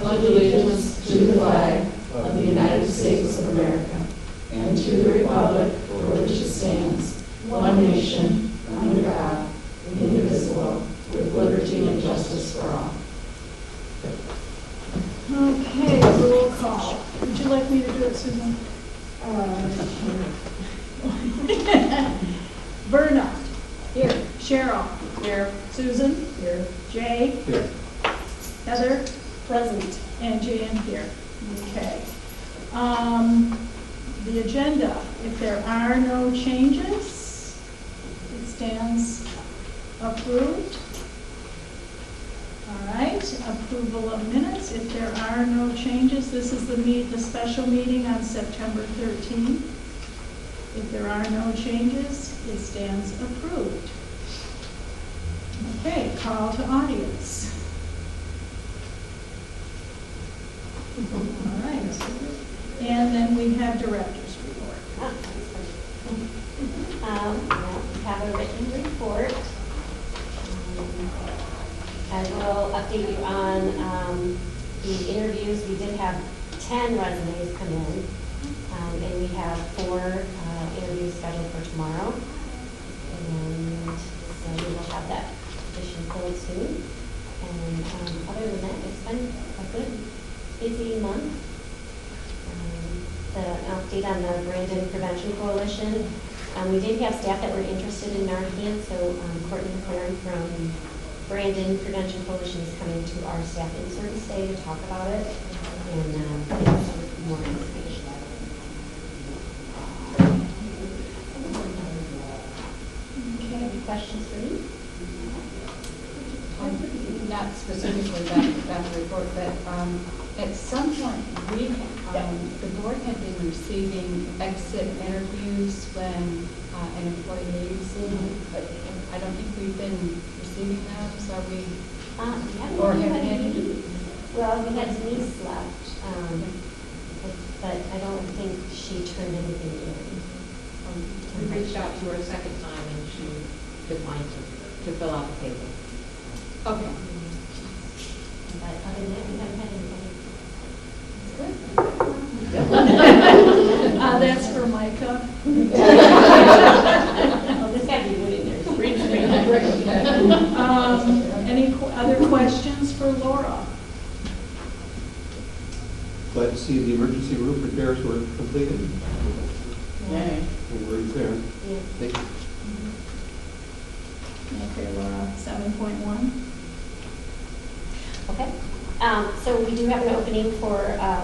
pledge allegiance to the flag of the United States of America and to the republic for which it stands, one nation, under God, indivisible, with liberty and justice for all. Okay, roll call. Would you like me to do it, Susan? Verna. Here. Cheryl. Here. Susan. Here. Jay. Here. Heather. Present. And Jan here. Okay. The agenda, if there are no changes, it stands approved. All right, approval of minutes. If there are no changes, this is the special meeting on September 13th. If there are no changes, it stands approved. Okay, call to audience. All right, and then we have director's report. We have a written report. I will update you on the interviews. We did have 10 resumes come in, and we have 4 interviews scheduled for tomorrow. And so we will have that position filled soon. And other than that, it's been a good, busy month. The update on the Brandon Prevention Coalition. We did have staff that were interested in Narcan, so Courtney McLaren from Brandon Prevention Coalition is coming to our staff in-service day to talk about it and give some more information. Okay, any questions for me? Not specifically that report, but at some point, the board had been receiving exit interviews when an employee leaves, but I don't think we've been receiving those. Are we? Or have any? Well, we had Denise left, but I don't think she turned anything in. We reached out to her a second time and she declined to fill out the paper. Okay. But other than that, we haven't had anybody. That's for Micah. Oh, this got to be good in there. Any other questions for Laura? Glad to see the emergency roof repairs were completed. Yay. No worries there. Yeah. Thank you. Okay, Laura, 7.1. Okay. So we do have an opening for,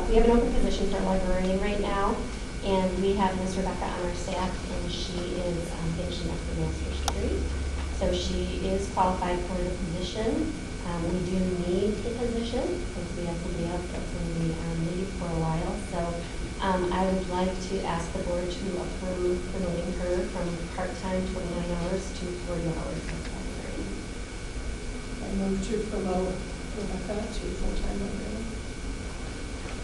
we have an open position for a librarian right now, and we have Miss Rebecca on our staff, and she is finishing up her master's degree. So she is qualified for the position. We do need the position because we have somebody else that's going to be on leave for a while. So I would like to ask the board to approve promoting her from part-time 29 hours to 40 hours as librarian. I move to promote Rebecca to full-time librarian.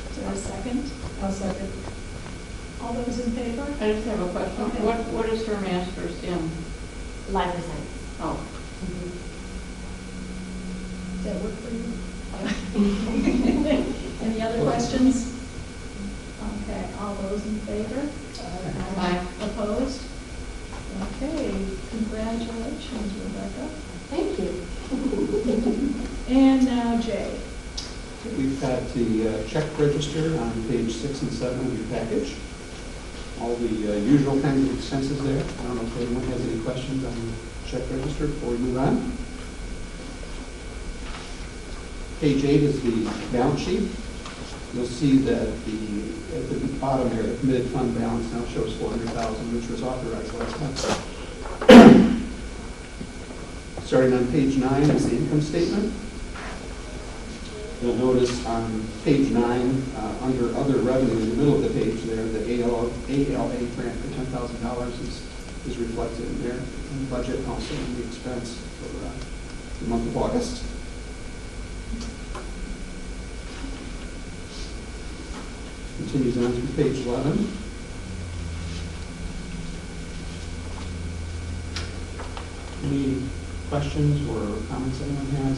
Is there a second? I'll second. All those in favor? I just have a question. Okay. What is her master's in? Library science. Oh. Does that work for you? Any other questions? Okay, all those in favor? Aye. Opposed? Okay, congratulations, Rebecca. Thank you. And now Jay. We've got the check register on page 6 and 7 of your package. All the usual kinds of expenses there. I don't know if anyone has any questions on the check register before we move on. Page 8 is the balance sheet. You'll see that at the bottom there, the committed fund balance now shows $400,000, which was authorized last month. Starting on page 9 is the income statement. You'll notice on page 9, under other revenue, in the middle of the page there, the ALA grant for $10,000 is reflected in there, in the budget, and also in the expense for the month of August. Continues on through page 11. Any questions or comments anyone has?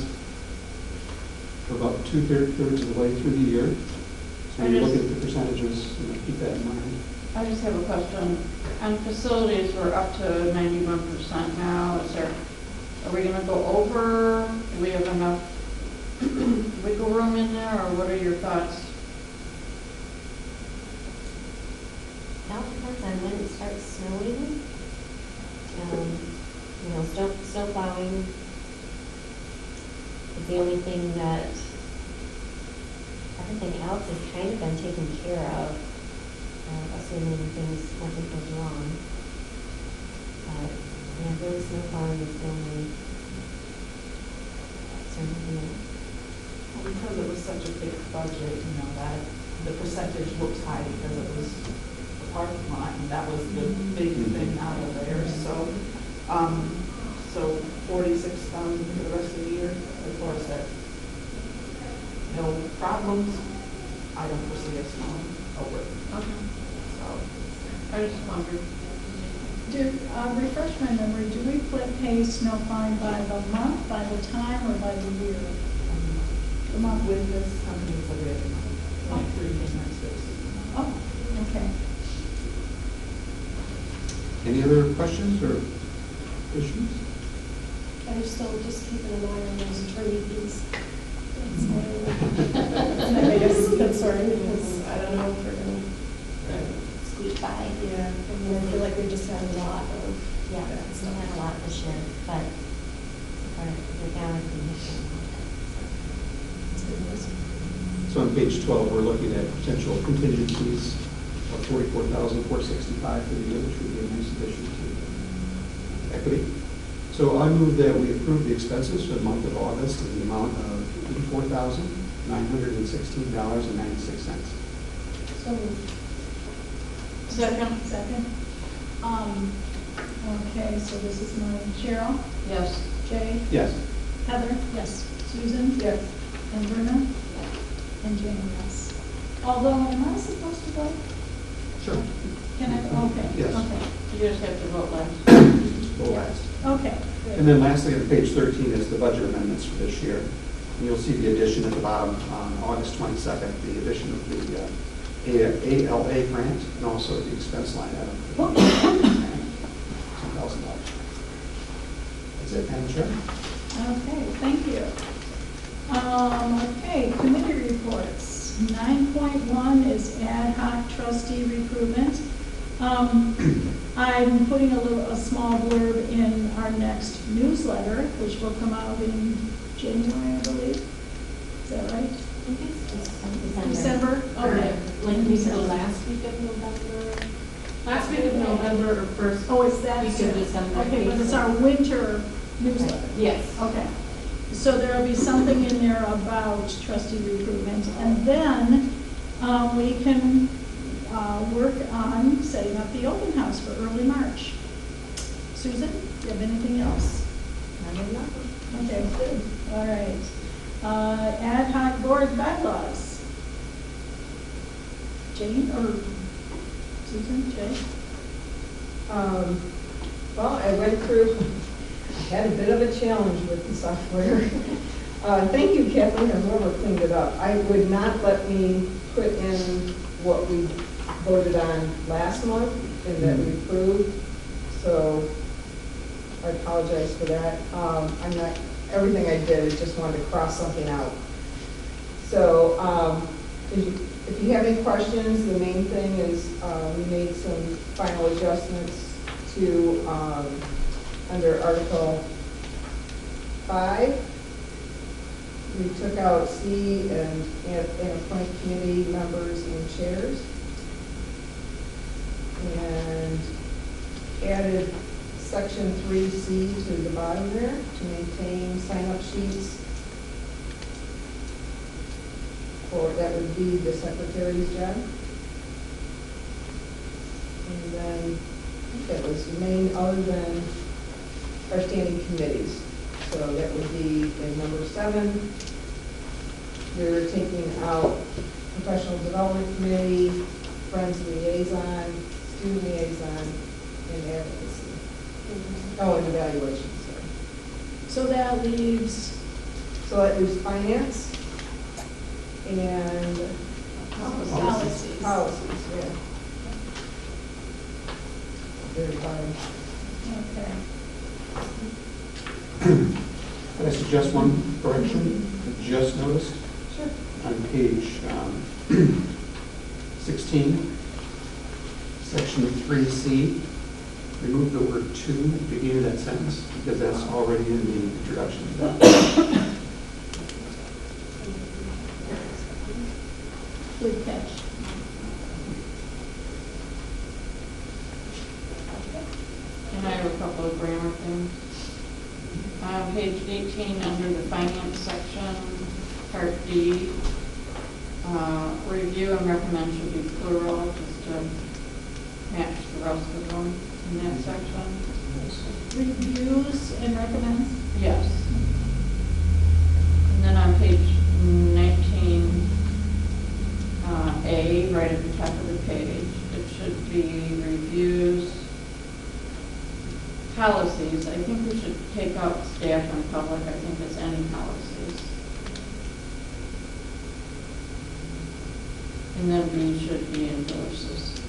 For about two-thirds of the way through the year. So when you I look just- at the percentages, keep that in mind. I just have a question. On facilities, we're up to 91% now. Are we gonna go over? Do we have enough wiggle room in there, or what are your thoughts? It all depends on when it starts snowing. Snow plowing is the only thing that, everything else has kind of been taken care of, assuming nothing goes wrong. But, yeah, really snow plowing is the only concern thing. Well, because it was such a big budget, that the percentage looks high because it was the parking lot, and that was the big thing out of there, so, 46,000 for the rest of the year, as far as that. No problems, I don't foresee us going over, Okay. so. I just wondered. Refresh my memory, do we pay snow plowing by the month, by the time, or by the year? The month. With this company, it's every other month, like 3 payments. Oh, okay. Any other questions or issues? I'm still just keeping an eye on those attorney fees. That's my biggest concern, because I don't know if we're gonna Squeak by. yeah, I mean, I feel like we just had a lot of, Yeah, still have a lot this year, but we're down at the mission. it's good news. So on page 12, we're looking at potential contingencies of $44,465 for the year, which would be a nice addition to equity. So I move that we approve the expenses for the month of August in the amount of $84,916.96. So, Second? Second. Okay, so this is mine. Cheryl? Yes. Jay? Yes. Heather? yes. Susan? Yes. And Verna? And Jane, yes. Although, am I supposed to vote? Sure. Can I? Okay. Yes. Okay. You just have to vote last. Go last. Okay. And then lastly, on page 13 is the budget amendments for this year. And you'll see the addition at the bottom on August 22nd, the addition of the ALA grant and also the expense line item. for the $10,000. That's it, Madam Chair. Okay, thank you. Okay, committee reports. 9.1 is ad hoc trustee recruitment. I'm putting a small blurb in our next newsletter, which will come out in January, I believe. Is that right? December? Okay. Like we said, last week of November? Last week of November or first Oh, it's that week soon. of December. Okay, but it's our winter newsletter. Yes. Okay. So there'll be something in there about trustee recruitment, and then we can work on setting up the open house for early March. Susan, do you have anything else? Okay, good. All right. Ad hoc board bylaws. Jane or Susan, Jay? Well, I went through, I had a bit of a challenge with the software. Thank you, Kathleen, or whoever cleaned it up. I would not let me put in what we voted on last month and that we approved, so I apologize for that. I'm not, everything I did, I just wanted to cross something out. So, if you have any questions, the main thing is, we made some final adjustments to, under Article 5. We took out C and appoint committee members and chairs. And added Section 3C to the bottom there to maintain sign-up sheets. That would be the secretary's job. And then, I think that was the main, other than our standing committees. So that would be in number 7. We're taking out professional development committee, friends liaison, student liaison, and advocacy. Oh, and evaluation, sorry. So that leaves, So that leaves finance, and Policies. policies, yeah. Everybody. Okay. Could I suggest one correction? I just noticed Sure. on page 16, section 3C, remove the word "to" at the beginning of that sentence, because that's already in the introduction. Good catch. And I have a couple of grammar things. Page 18, under the finance section, part D, review and recommend should be plural, just to match the rest of them in that section. Reviews and recommends? Yes. And then on page 19, A, right at the top of the page, it should be reviews, policies. I think we should take out staff and public. I think it's any policies. And then B should be endorses.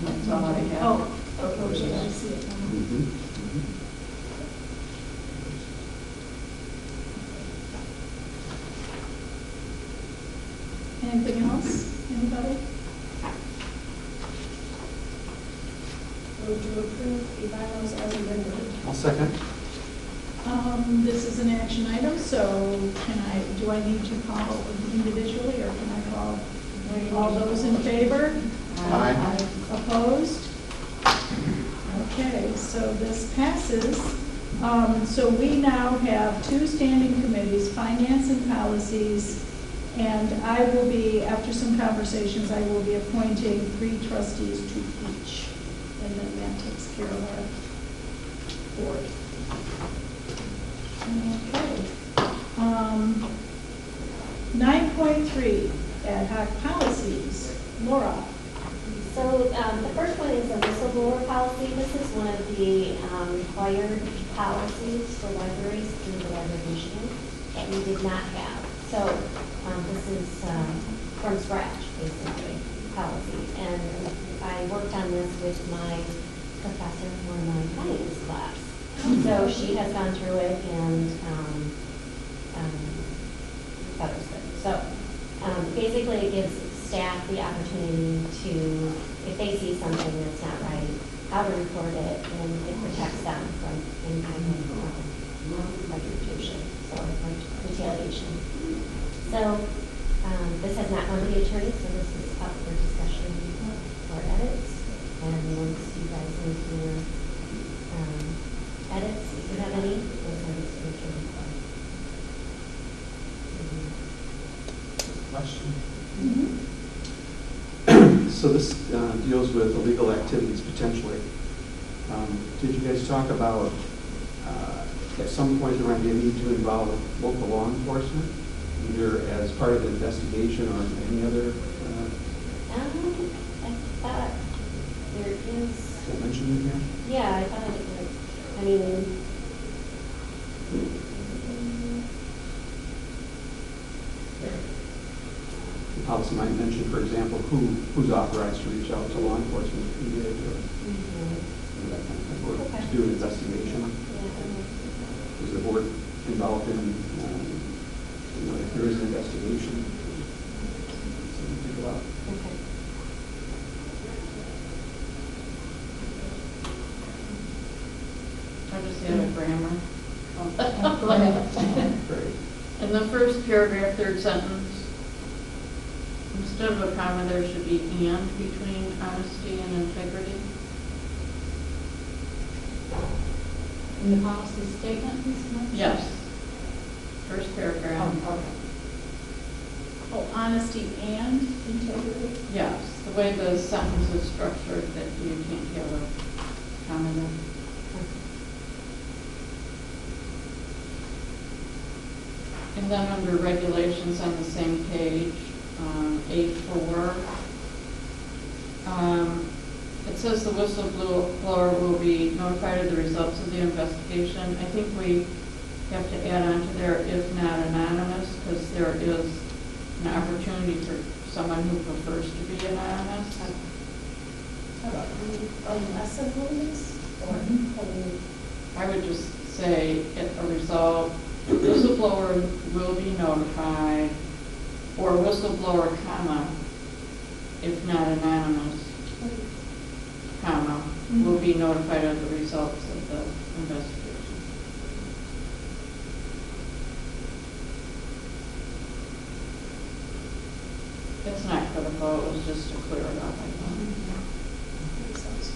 And that's all I have. Oh, okay, I see it now. Mhm. Anything else? Anybody? Move to approve the bylaws as amended. I'll second. This is an action item, so do I need to call individually, or can I call all those in favor? Aye. Opposed? Okay, so this passes. So we now have two standing committees, finance and policies, and I will be, after some conversations, I will be appointing 3 trustees to each, and then that takes care of our board. Okay. 9.3, ad hoc policies. Laura? So the first one is a whistleblower policy. This is one of the required policies for libraries through the Library of Michigan that we did not have. So this is from scratch, basically, policy. And I worked on this with my professor for my finance class. So she has gone through it and that was good. So basically it gives staff the opportunity to, if they see something that's not right, how to report it, and it protects them from any kind of retribution, so like retaliation. So this has not gone to the attorney, so this is up for discussion or edits. And once you guys make your edits, if you have any, we'll send it to the attorney. Question? Mm-hmm. So this deals with illegal activities potentially. Did you guys talk about, at some point there might be a need to involve local law enforcement, either as part of the investigation or any other, I thought there is, is that mentioned in here? yeah, I thought it was, I mean, The policy might mention, for example, who's authorized to reach out to law enforcement if needed, or that kind of thing, or to do an investigation. Is the board involved in, if there is an investigation? Something to think about. okay. I just added grammar. Go ahead. Great. In the first paragraph, third sentence, instead of a comma, there should be "and" between honesty and integrity. In the policy statement, Ms. Marks? Yes. First paragraph. Okay. Oh, honesty and integrity? Yes, the way the sentence is structured, that you can't have a comma there. And then under regulations on the same page, A4, it says the whistleblower will be notified of the results of the investigation. I think we have to add on to there, if not anonymous, because there is an opportunity for someone who prefers to be anonymous. Unless anonymous, or, I mean, I would just say, a result, whistleblower will be notified, or whistleblower, comma, if not anonymous, comma, will be notified of the results of the investigation. It's not critical, it was just to clear it up, I thought. Makes sense.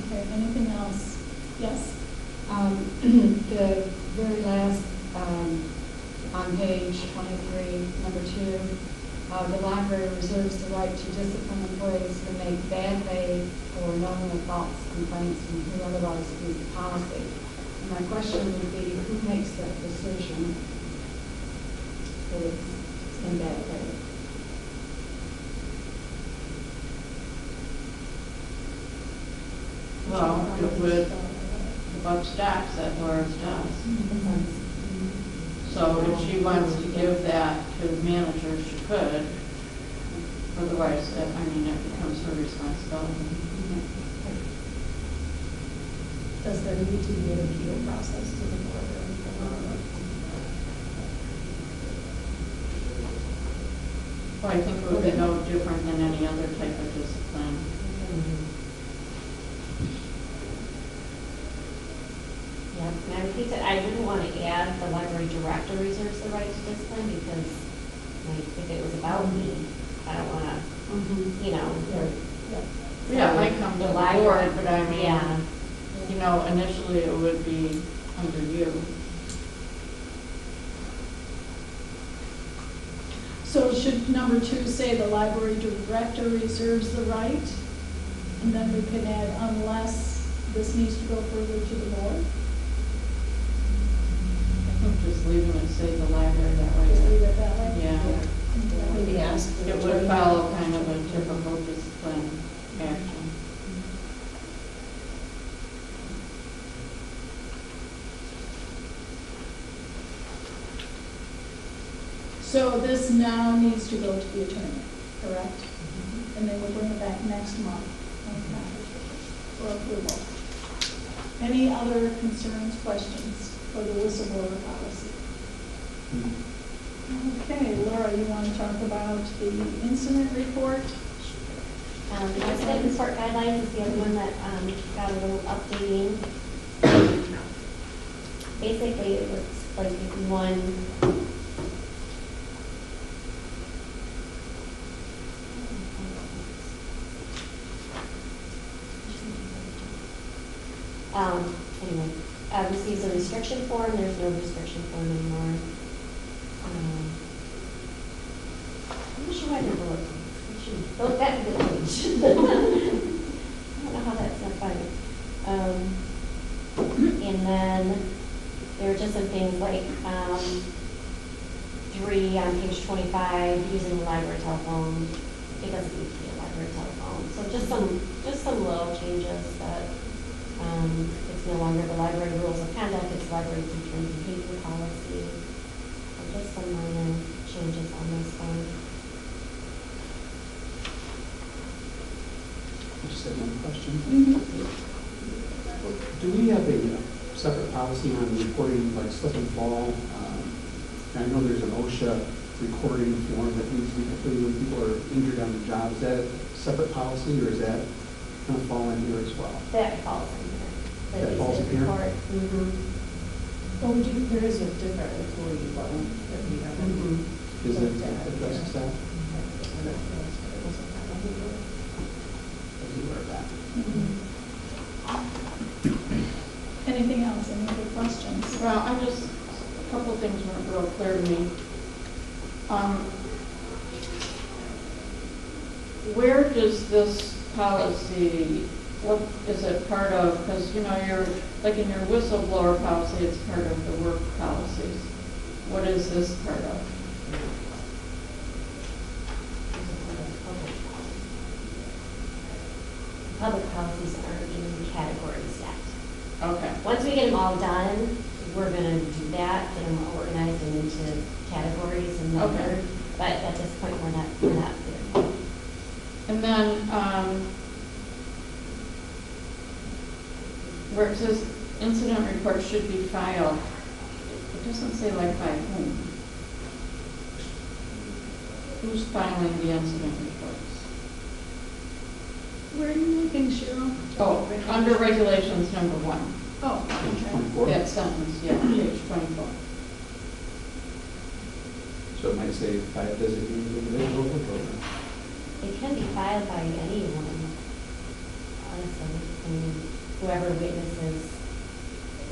Okay, anything else? Yes? The very last, on page 23, number 2, the library reserves the right to discipline employees who make bad faith or knowing of false complaints and who otherwise abuse the policy. And my question would be, who makes that decision that it's in bad faith? Well, it would, the buck stops at Laura's desk. So if she wants to give that to the manager, she could. Otherwise, it becomes her responsibility. does there need to be an appeal process to the board or anything? Well, I think it would be no different than any other type of discipline. Yeah, and I think that I wouldn't want to add the library director reserves the right to discipline because, like, if it was about me, I don't want to, you know. Yeah, it might come to the board, but I mean, Yeah. Initially it would be under you. So should number 2 say the library director reserves the right? And then we can add unless this needs to go further to the board? I think just leaving it say the library that way. Just leave it that way? Yeah. Maybe ask. the It would attorney. follow kind of a typical discipline action. So this now needs to go to the attorney, correct? And then we'll bring it back next month for approval. Any other concerns, questions for the whistleblower policy? Okay, Laura, you want to talk about the incident report? The incident report guidelines is the other one that got a little updating. Basically, it looks like one. Anyway, receives a restriction form. There's no restriction form anymore. I'm not sure why they're bullet points. Oh, that's a good page. I don't know how that's not funny. And then there are just some things like 3 on page 25, using the library telephone. It doesn't need to be a library telephone. So just some little changes that it's no longer the library rules of conduct, it's library teacher and behavior policy. So just some minor changes on this one. I just have one question. Do we have a separate policy on reporting like slip and fall? I know there's an OSHA recording form that needs to be completed when people are injured on the job. Is that a separate policy or is that going to fall in here as well? That falls in here. That falls in here? Well, there is a different employee one that we haven't. Is it addresses that? Aware of that. Anything else? Any other questions? Well, a couple of things weren't real clear to me. Where does this policy, what is it part of? Because, you're, like in your whistleblower policy, it's part of the work policies. What is this part of? Public policies aren't in categories yet. Okay. Once we get them all done, we're gonna do that, get them organized and into categories and Okay. numbered, but at this point, we're not there. And then, where it says incident report should be filed, it doesn't say like by whom. Who's filing the incident reports? Where are you looking, Cheryl? Oh, under regulations number 1. Oh, Page okay. 24. That sentence, yeah, page 24. So it might say by a designated individual for program. It can be filed by anyone, honestly. I mean, whoever witnesses,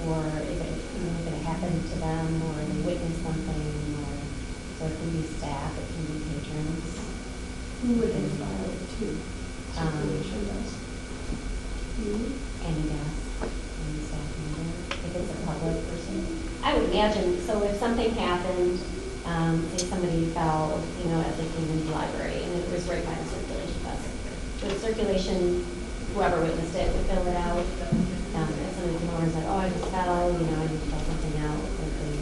or if it happened to them, or they witnessed something, or, so it can be staff, it can be patrons. Who would they file it to? Circulation does. You? Any guest, any staff member, if it's a public person. I would imagine, so if something happened, say somebody fell, as they came into the library, and it was right by the circulation desk. The circulation, whoever witnessed it would fill it out. If somebody came over and said, oh, I just fell, I need to fill something out, that they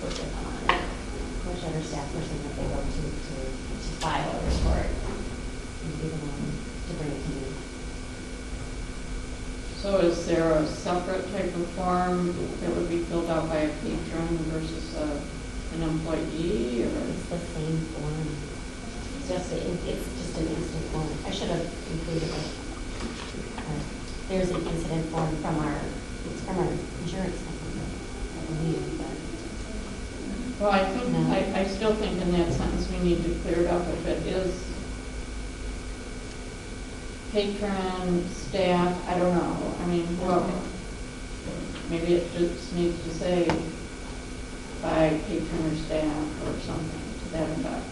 work with them on it. Whichever staff person that they go to file a report, and be the one to bring it to me. So is there a separate type of form that would be filled out by a patron versus an employee, or? It's the same form. It's just an instant form. I should have included it. There's an incident form from our insurance company, I believe, but. Well, I think, No. I still think in that sentence we need to clear it up if it is patron, staff, I don't know, I mean, whoever. Maybe it just needs to say by patron or staff or something to that effect.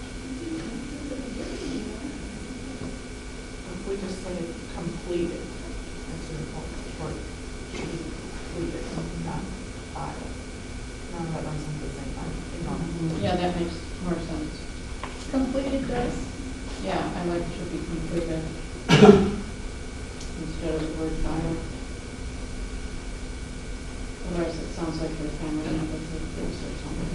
If we just say completed, that's your report, should be completed, not filed. None of that runs into the same time, Yeah, that makes more sense. Completed does. Yeah, I like it should be completed instead of the word filed. Otherwise, it sounds like you're handling it with this or something.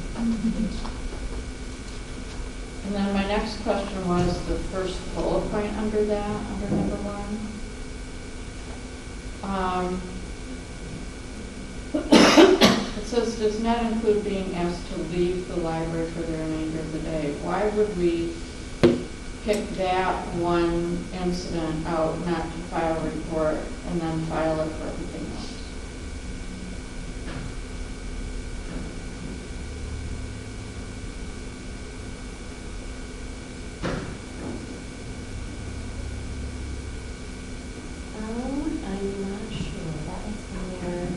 And then my next question was the first bullet point under that, under number 1. It says does not include being asked to leave the library for the remainder of the day. Why would we pick that one incident out, not to file a report, and then file it for everything else? I'm not sure. That was where.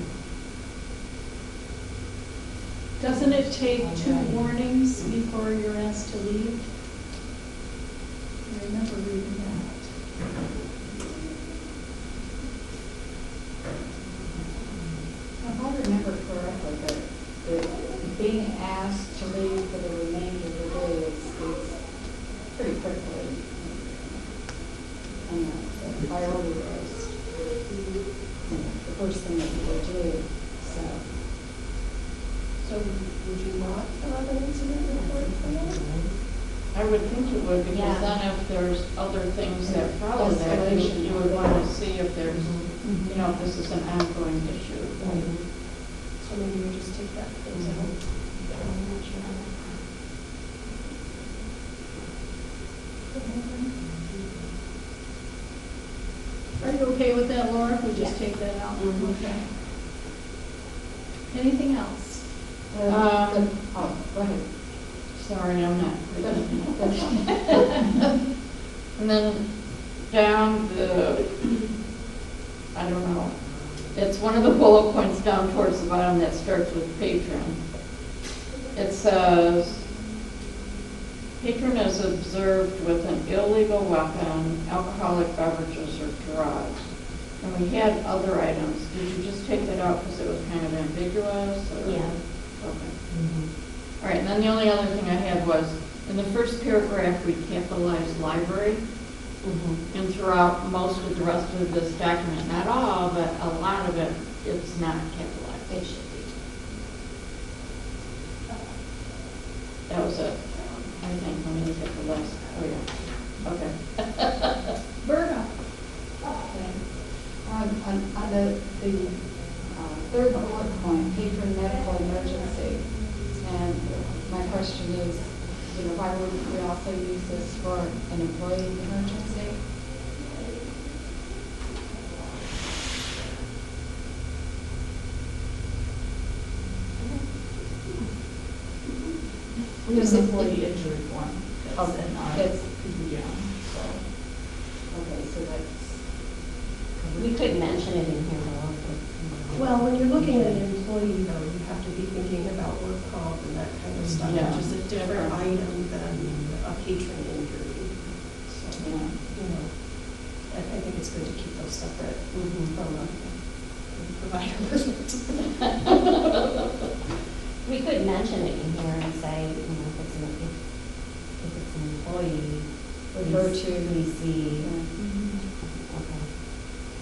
Doesn't it take 2 warnings before you're asked to leave? I remember reading that. If I remember correctly, that being asked to leave for the remainder of the day is pretty quickly on the priority list. The first thing that you would do, so. So would you not have an incident report for that? I would think it would, because Yeah. then if there's other things that follow that, Escalation. you would want to see if there's, if this is an ongoing issue. So maybe we just take that phase out. I'm not sure on Are you okay with that, Laura, if we just Yeah. take that out? Mhm. Okay. Anything else? Oh, go ahead. Sorry, I'm not. And then down I don't know, it's one of the bullet points down towards the bottom that starts with patron. It says, patron is observed with an illegal weapon, alcoholic beverages, or drugs. And we had other items. Did you just take that out because it was kind of ambiguous? Or? Yeah. Okay. All right, and then the only other thing I had was, in the first paragraph, we capitalized library. And throughout most of the rest of this document, not all, but a lot of it, it's not capitalized. It should be. was it? I think, let me look at the list. Oh, yeah. Okay. Berta? On the third bullet point, patron medical emergency, and my question is, why wouldn't we also use this for an employee emergency? We have an employee injury form that's in our It's- PPM, so. Okay, so that's. We could mention it in here though. Well, when you're looking at an employee though, you have to be thinking about work comp and that kind of stuff, Yeah. which is a different item than a patron injury. So, I think it's good to keep those separate from a provider perspective. We could mention it in here and say, if it's an employee, Refer to. we see, Yeah. okay.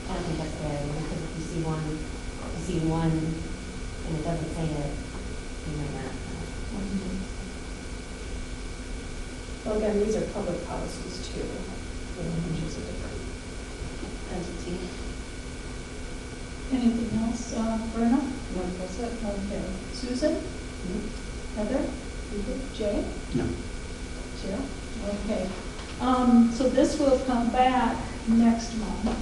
I don't think that's the way, because if you see one and it doesn't say it, you might not. Well, again, these are public policies too, which is a different entity. Anything else, Verna? No, that's it. Okay. Susan? Heather? Jay? No. Jill? Okay. So this will come back next month,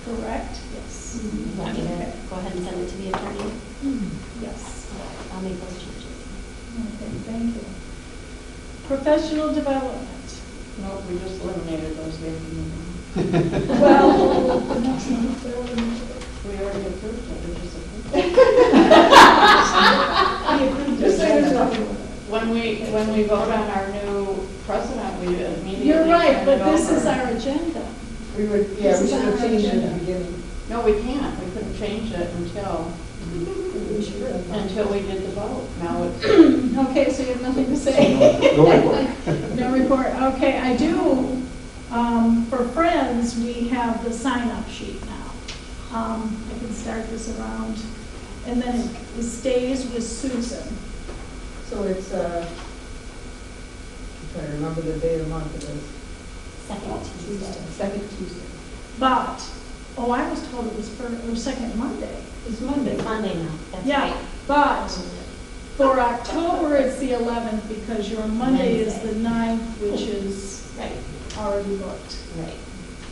correct? Yes. You want me to Okay. go ahead and send it to the attorney? Yes. I'll make those changes. Okay, thank you. Professional development. Nope, we just eliminated those vacancies. Well, the next month, they're eliminated. We already approved it, we just approved it. Just say there's nothing with it. When we vote on our new president, we immediately. You're right, turn but it this over. is our agenda. We would, we should have changed it at the beginning. No, we can't, we couldn't change it until we did the vote. Now it's. Okay, so you have nothing to say? No report. No report. Okay, I do, for friends, we have the sign-up sheet now. I can start this around, and then it stays with Susan. So it's, I'm trying to remember the day of the month it is. Second Tuesday. Second Tuesday. But, I was told it was second Monday. It's Monday. It's Monday now, that's Yeah, right. but for October, it's the 11th, because your Monday is the 9th, which is Right, already booked. right.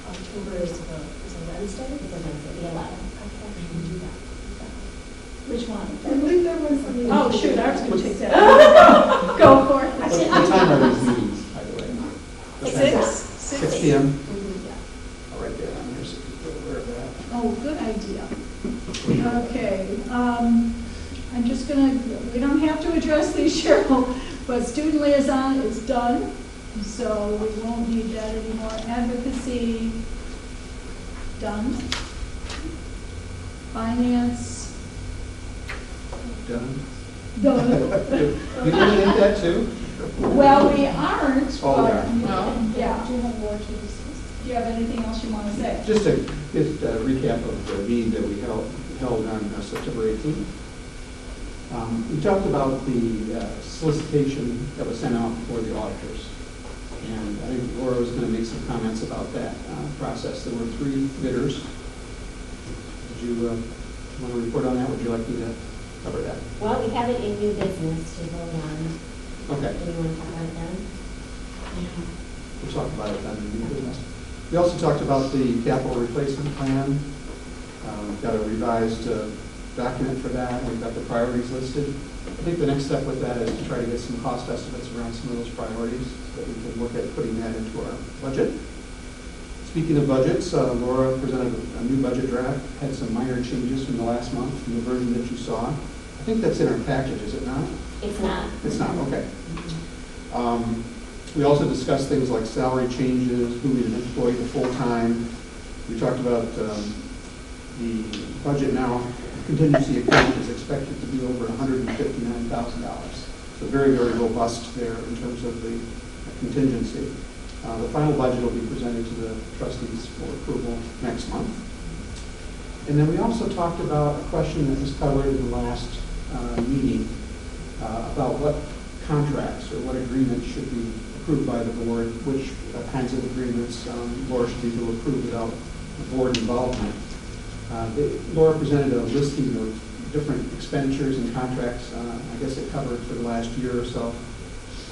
October is a Wednesday? It's a Wednesday, the 11th. Which one? I believe there was something. Oh, shoot, I was going to take that. Go for it. What time are these meetings, by the way? What time? 6 p.m.? Mm-hmm. I'll write that on here so people are aware of that. Oh, good idea. Okay, I'm just gonna, we don't have to address these, Cheryl, but student liaison is done, so we won't need that anymore. Advocacy, done. Finance, Done? done. You eliminate that too? Well, we aren't, Oh, but, No. yeah. Do you have anything else you want to say? Just a recap of the meeting that we held on September 18th. We talked about the solicitation that was sent out for the auditors. And I think Laura was going to make some comments about that process. There were 3 bidders. Did you want to report on that? Would you like me to cover that? Well, we have it in new business to vote on. Okay. Do you want to talk about it then? We'll talk about it then in new business. We also talked about the capital replacement plan. We've got a revised document for that. We've got the priorities listed. I think the next step with that is to try to get some cost estimates around some of those priorities so that we can look at putting that into our budget. Speaking of budgets, Laura presented a new budget draft, had some minor changes from the last month, from the version that you saw. I think that's in our package, is it not? It's not. It's not, okay. We also discussed things like salary changes, moving an employee to full-time. We talked about the budget now, contingency account is expected to be over $159,000. So very, very robust there in terms of the contingency. The final budget will be presented to the trustees for approval next month. And then we also talked about a question that was covered in the last meeting about what contracts or what agreements should be approved by the board, which kinds of agreements Laura should be able to approve without board involvement. Laura presented a listing of different expenditures and contracts, I guess it covered for the last year or so.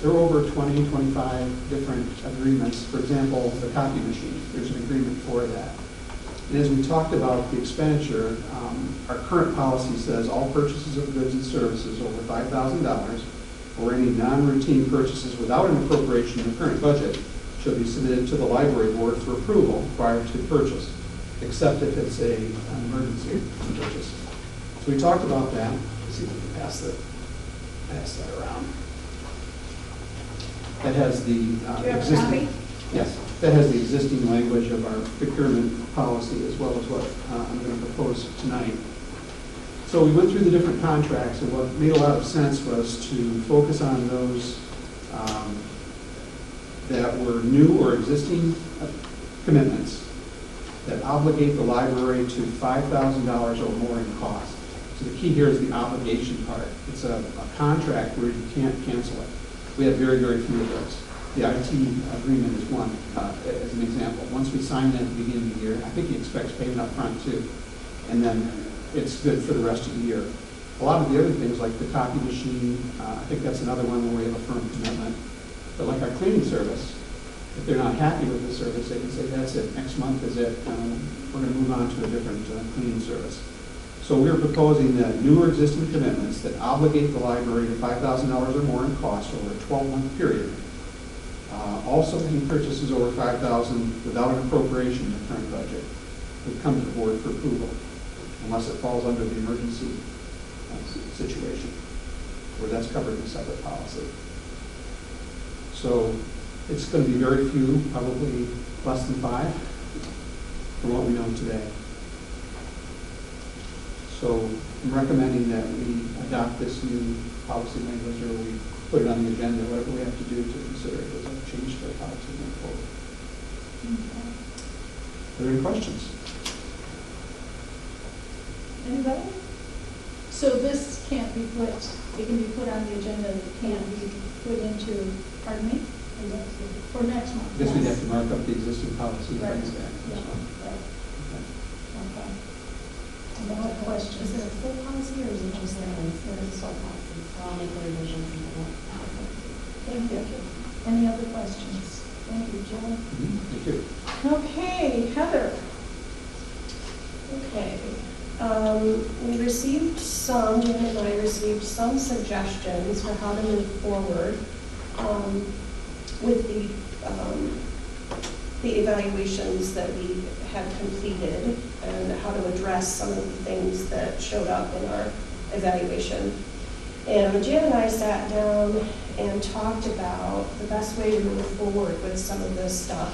There were over 20, 25 different agreements. For example, the copy machine, there's an agreement for that. And as we talked about the expenditure, our current policy says all purchases of goods and services over $5,000 or any non-routine purchases without an appropriation in the current budget shall be submitted to the library board for approval prior to purchase, except if it's an emergency purchase. So we talked about that. Let's see if we can pass that around. That has the Do you have a existing. copy? Yes, that has the existing language of our procurement policy as well as what I'm going to propose tonight. So we went through the different contracts, and what made a lot of sense was to focus on those that were new or existing commitments that obligate the library to $5,000 or more in cost. So the key here is the obligation part. It's a contract where you can't cancel it. We have very, very few of those. The IT agreement is one, as an example. Once we sign that at the beginning of the year, I think he expects payment up front too. And then it's good for the rest of the year. A lot of the other things like the copy machine, I think that's another one where we have a firm commitment. But like our cleaning service, if they're not happy with the service, they can say, that's it, next month is it, we're going to move on to a different cleaning service. So we're proposing that new or existing commitments that obligate the library to $5,000 or more in cost over a 12-month period. Also, any purchases over $5,000 without an appropriation in the current budget would come to the board for approval, unless it falls under the emergency situation, where that's covered in a separate policy. So it's going to be very few, probably less than 5, from what we know today. So I'm recommending that we adopt this new policy language, or we put it on the agenda, whatever we have to do to consider it as a change to our policy going forward. Are there any questions? Anybody? So this can't be put, it can be put on the agenda, it can't be put into, pardon me? For next month? I guess we'd have to mark up the existing policy and bring Right. it back. Yeah, right. Okay. Okay. Any other questions? Is it a full policy or is it just a sole policy? So I'll make the revisions and then Thank you. Any other questions? Thank you, Jill. Thank you. Okay, Heather. Okay. We received some, Jen and I received some suggestions for how to move forward with the evaluations that we had completed and how to address some of the things that showed up in our evaluation. And Jan and I sat down and talked about the best way to move forward with some of this stuff.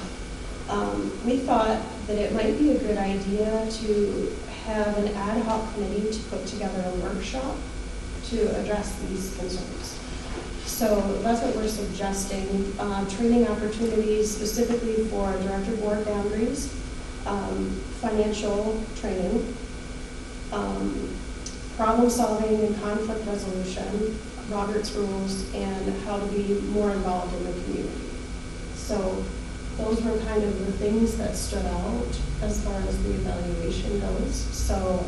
We thought that it might be a good idea to have an ad hoc committee to put together a workshop to address these concerns. So that's what we're suggesting, training opportunities specifically for director board boundaries, financial training, problem solving and conflict resolution, Robert's rules, and how to be more involved in the community. So those were kind of the things that stood out as far as the evaluation goes. So,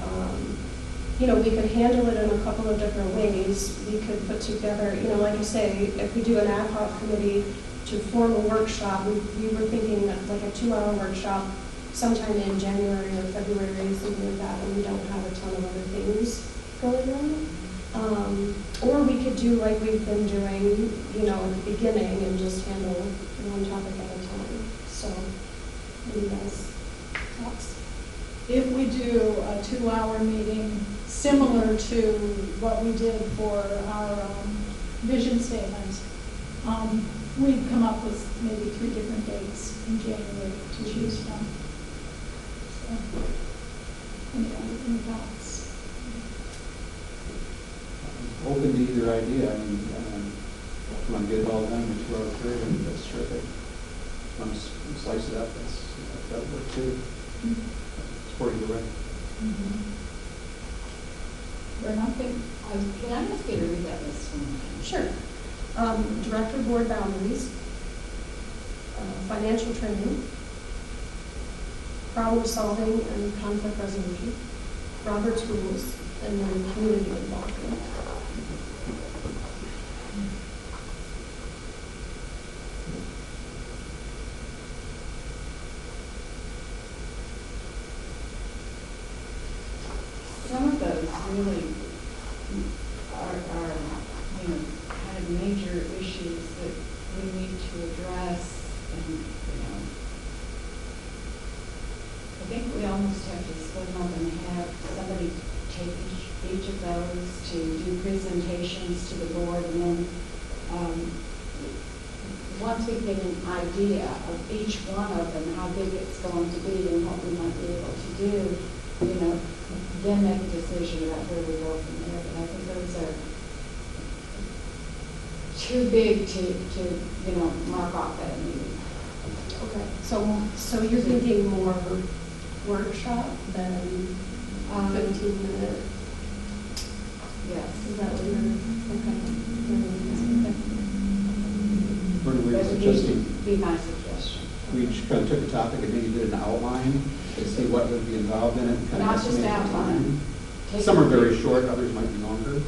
we could handle it in a couple of different ways. We could put together, like I say, if we do an ad hoc committee to form a workshop, we were thinking like a 2-hour workshop sometime in January or February, something like that, when we don't have a ton of other things going on. Or we could do like we've been doing, at the beginning and just handle one topic at a time. So, what do you guys thoughts? If we do a 2-hour meeting similar to what we did for our vision statement, we'd come up with maybe 3 different dates in January to choose from. So, any thoughts? Open to either idea. I mean, if you want to get it all done in a 2-hour period, I mean, that's terrific. If you want to slice it up, that would work too. Support either way. We're not big. Can I ask you to read that list one more time? Sure. Director board boundaries, financial training, problem solving and conflict resolution, Robert's rules, and then community involvement. Some of those really are, you know, kind of major issues that we need to address, and, you know, I think we almost have to split them up and have somebody take each of those to do presentations to the board, and then, once we get an idea of each one of them, how big it's going to be and what we might be able to do, you know, then make a decision about where we go from there. But I think those are too big to you know, mark off at a meeting. Okay, so you're thinking more workshop than 15-minute? Yes. Is that what you're, okay. What are we That would suggesting? be my suggestion. We just kind of took a topic and maybe did an outline to see what would be involved in it. And kind of Not just estimate the outline. time. Take Some are a- very short, others might be longer.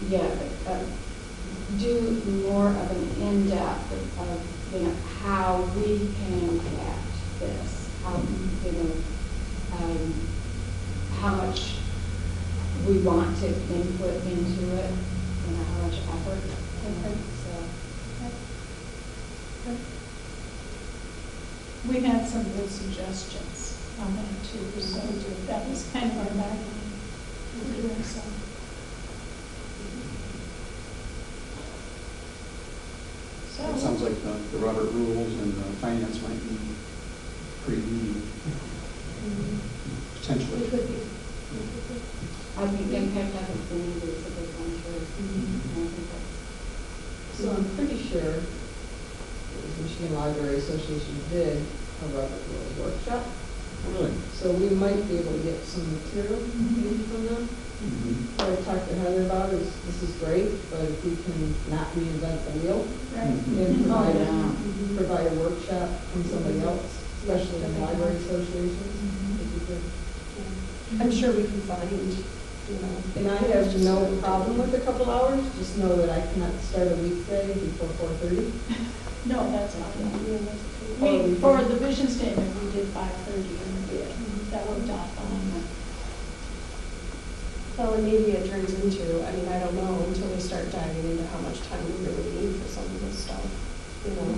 Yeah, but, do more of an in-depth of, you know, how we can impact this, how, you know, how much we want to input into it, you know, how much effort. Okay. So, We had some good suggestions on that too, so that was kind of our background. So, It sounds like the Robert rules and the finance might be pretty meaty, potentially. It could be. I think impact of the community is a big one too. And I think that's, So I'm pretty sure the Michigan Library Association did a Robert Rules workshop. Really? So we might be able to get some material maybe from them. Mhm. What I talked to Heather about is, this is great, but if we can not reinvent the wheel right. and oh, yeah. provide a workshop from somebody else, especially in library associations, it'd be good. I'm sure we can find, you know. And I have no problem with a couple hours, just know that I cannot start a weekday before 4:30. No, that's fine. We, for the vision statement, we did 5:30, and that worked out fine. Well, and maybe it turns into, I mean, I don't know until we start diving into how much time we really need for some of this stuff, you know.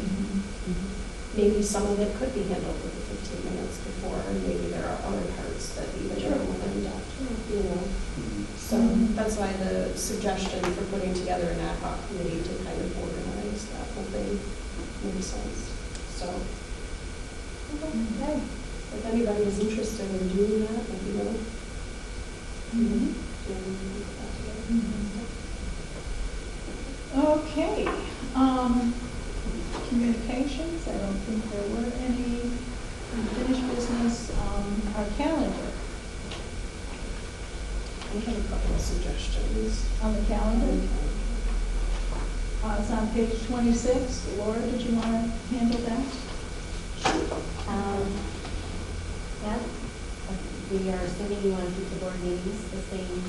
Maybe some of it could be handled with the 15 minutes before, and maybe there are other parts that even are more in depth, you know. So that's why the suggestion for putting together an ad hoc committee to kind of organize that whole thing makes sense. So, okay, if anybody is interested in doing that, let me know. Okay, communications, I don't think there were any unfinished business. Our calendar, We have a couple of suggestions. on the calendar, it's on page 26. Laura, did you want to handle that? Yeah, we are assuming you want to keep the board meetings the same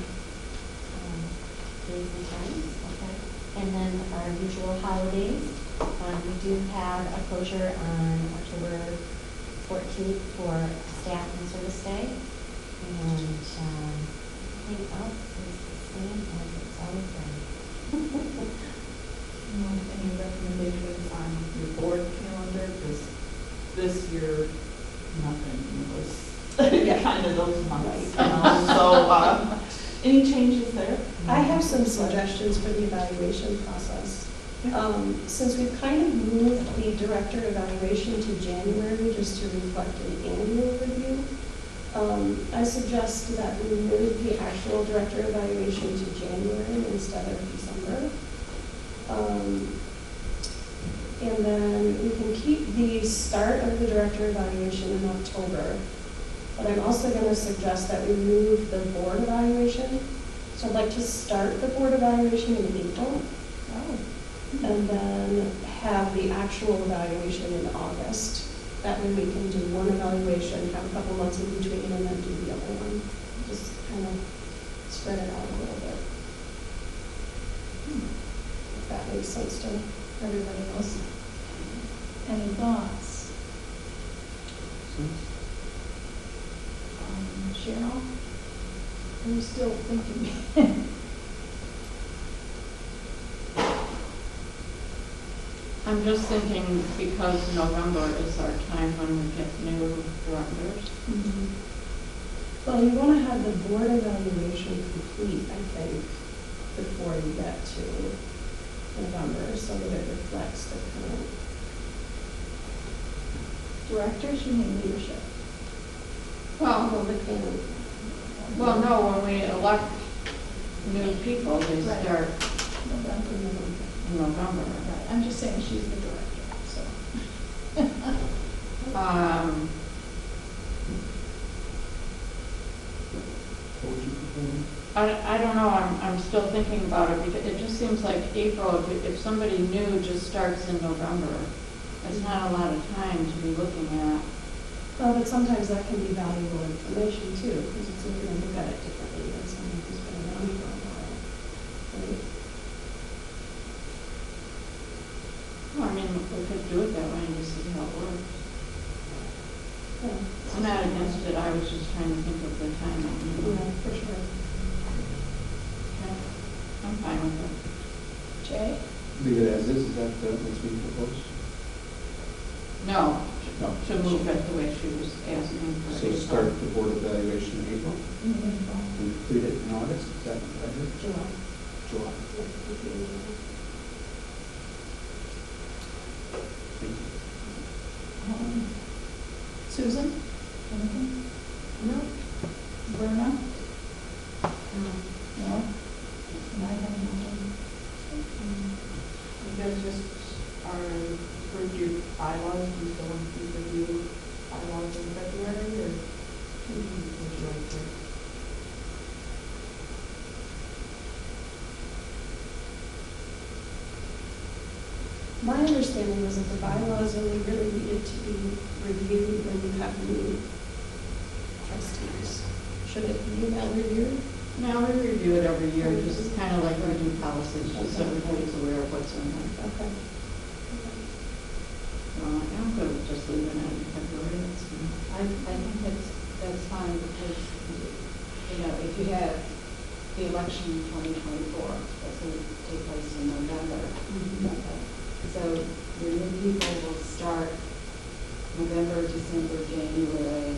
days and times, okay? And then our usual holidays, we do have a closure on October 14th for staff and service day. And everything else is the same as it's always been. Any recommendations on your board calendar? Because this year, nothing was kind of those months. So, any changes there? I have some suggestions for the evaluation process. Since we've kind of moved the director evaluation to January just to reflect an annual review, I suggest that we move the actual director evaluation to January instead of December. And then we can keep the start of the director evaluation in October. But I'm also going to suggest that we move the board evaluation. So I'd like to start the board evaluation in April. Oh. and then have the actual evaluation in August. That way we can do one evaluation, have a couple months in between, and then do the other one. Just kind of spread it out a little bit. If that makes sense to everybody else. Any thoughts? Cheryl? I'm still thinking. I'm just thinking because November is our time when we get new directors. Well, you want to have the board evaluation complete, I think, before you get to November, so that it reflects the current. Directors, you mean leadership? Well, The current. well, no, when we elect new people, they Right. start November. in November. Right, I'm just saying she's the director, so. I don't know, I'm still thinking about it, because it just seems like April, if somebody new just starts in November, it's not a lot of time to be looking at. Well, but sometimes that can be valuable information too, because it's, you know, look at it differently than someone who's been around for a while. Right? Well, I mean, we could do it that way and just see how it works. Yeah. I'm not against it, I was just trying to think of the timing. You know. Yeah, for sure. Okay. I'm fine with it. Jay? Leave it as is that what's being proposed? No, No. to move it the way she was asking for. So April. start the board evaluation in April and complete it in August, is that what I heard? July. July. Thank you. Susan? Anything? No. Verna? No? And I have nothing. You guys just are approved your bylaws, you still want to review bylaws in February, or would you like to? My understanding was that the bylaws only really needed to be reviewed when you have new trustees. Should it be that reviewed? Now, we review it every year, just kind of like we do policies, just so everybody's aware of what's in there. Okay. I'm good with just leaving it in February, that's fine. I think that's fine because, you know, if you have the election in 2024, that's going to take place in November. So your new people will start November, December, January,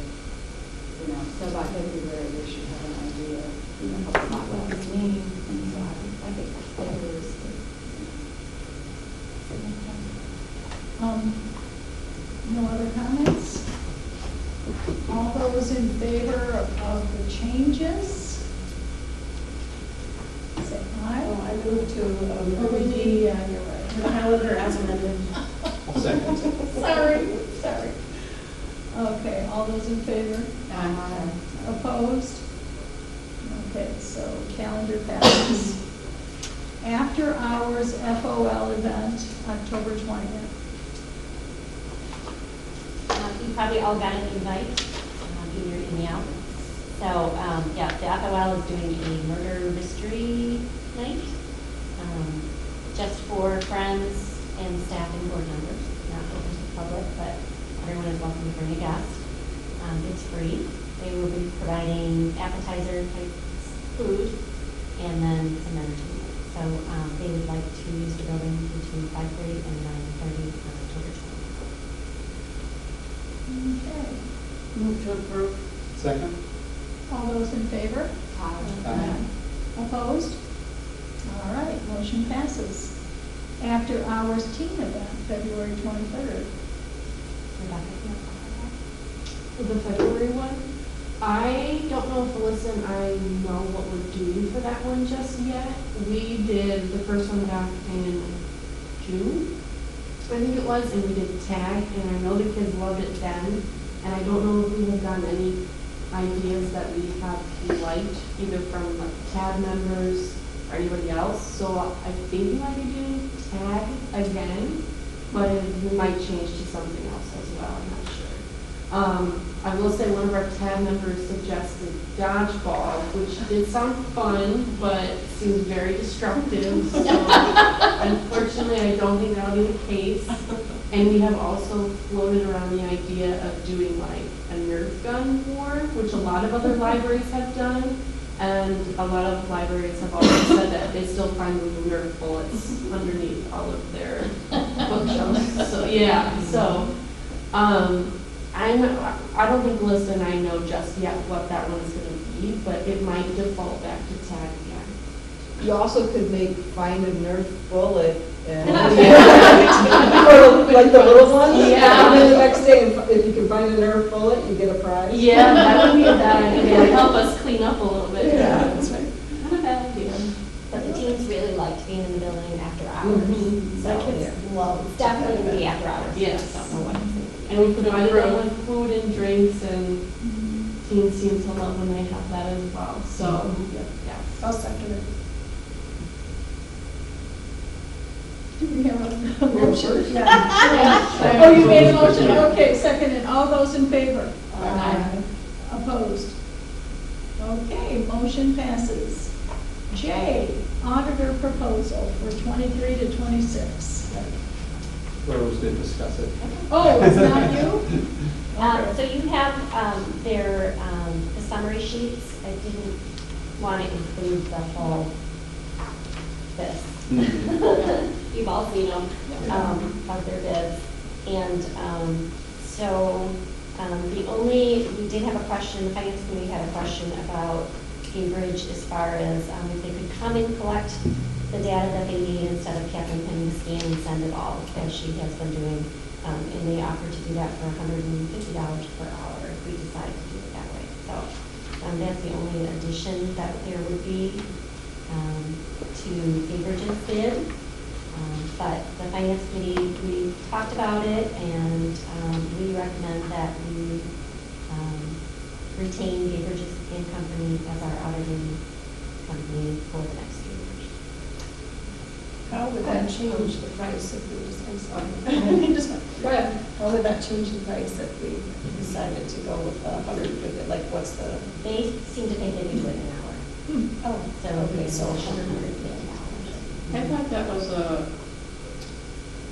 you know, so by February they should have an idea, you know, about what this means. And so I think February is good. No other comments? All those in favor of the changes? Say aye. Oh, I move to Oh, yeah, you're right. the calendar as amended. I'll second. Sorry. Okay, all those in favor? Opposed? Okay, so calendar passes. After hours FOL event, October 20th. You probably all got an invite in your email. So, yeah, the FOL is doing a murder mystery night, just for friends and staff and board members, not open to the public, but everyone is welcome to bring a guest. It's free. They will be providing appetizer type food and then some entertainment. So, they would like to use the building between 5:30 and 9:30 on October 20th. Okay. Move to approve. Second? All those in favor? Aye. Opposed? All right, motion passes. After hours teen event, February 23rd. Rebecca, you want to talk about The February one, I don't know if Alyssa and I know what we're doing for that one just yet. We did the first one back in June, I think it was, and we did tag, and I know the kids loved it then. And I don't know if we have gotten any ideas that we have liked, either from like tag members or anybody else. So I think we might be doing tag again, but it might change to something else as well, I'm not sure. I will say one of our tab members suggested dodgeball, which did sound fun, but seems very destructive. So unfortunately, I don't think that'll be the case. And we have also floated around the idea of doing like a Nerf gun war, which a lot of other libraries have done. And a lot of libraries have also said that they still find the Nerf bullets underneath all of their bookshelves. So yeah, so I don't think Melissa and I know just yet what that one's going to be, but it might default back to tag again. You also could make find a Nerf bullet and or like the little ones. Yeah. And then the next day, if you can find a Nerf bullet, you get a prize. Yeah, that would be a bad idea. Help us clean up a little bit. Yeah. That's right. Not a bad idea. But the teens really liked being in the building after hours. Mhm. So it's definitely going to be after hours. Yes. I don't know what it's going to be. And we provided them with food and drinks, and teens seem to love when they have that as well. So, yeah. I'll second it. Do we have a motion? Yeah. Oh, you made a motion, okay, seconded. All those in favor? Aye. Opposed? Okay, motion passes. J, auditor proposal for 23 to 26. Laura was going to discuss it. Oh, it's not you? So you have the summary sheets. I didn't want to include the whole this. You've all seen them, of their bids. And we did have a question, the finance committee had a question about Cambridge as far as if they could come and collect the data that they need instead of Catherine penning the scan and send it all, as she has been doing. And they offered to do that for $150 per hour if we decide to do it that way. So that's the only addition that there would be to Cambridge's bid. But the finance committee, we talked about it, and we recommend that we retain Cambridge's and Company as our auditing company for the next 2 years. How would that change the price if we just, I'm sorry. Go ahead. How would that change the price if we decided to go with 150? Like, what's the? They seem to think they could do it in an hour. Oh, So okay, it's so $150. I thought that was a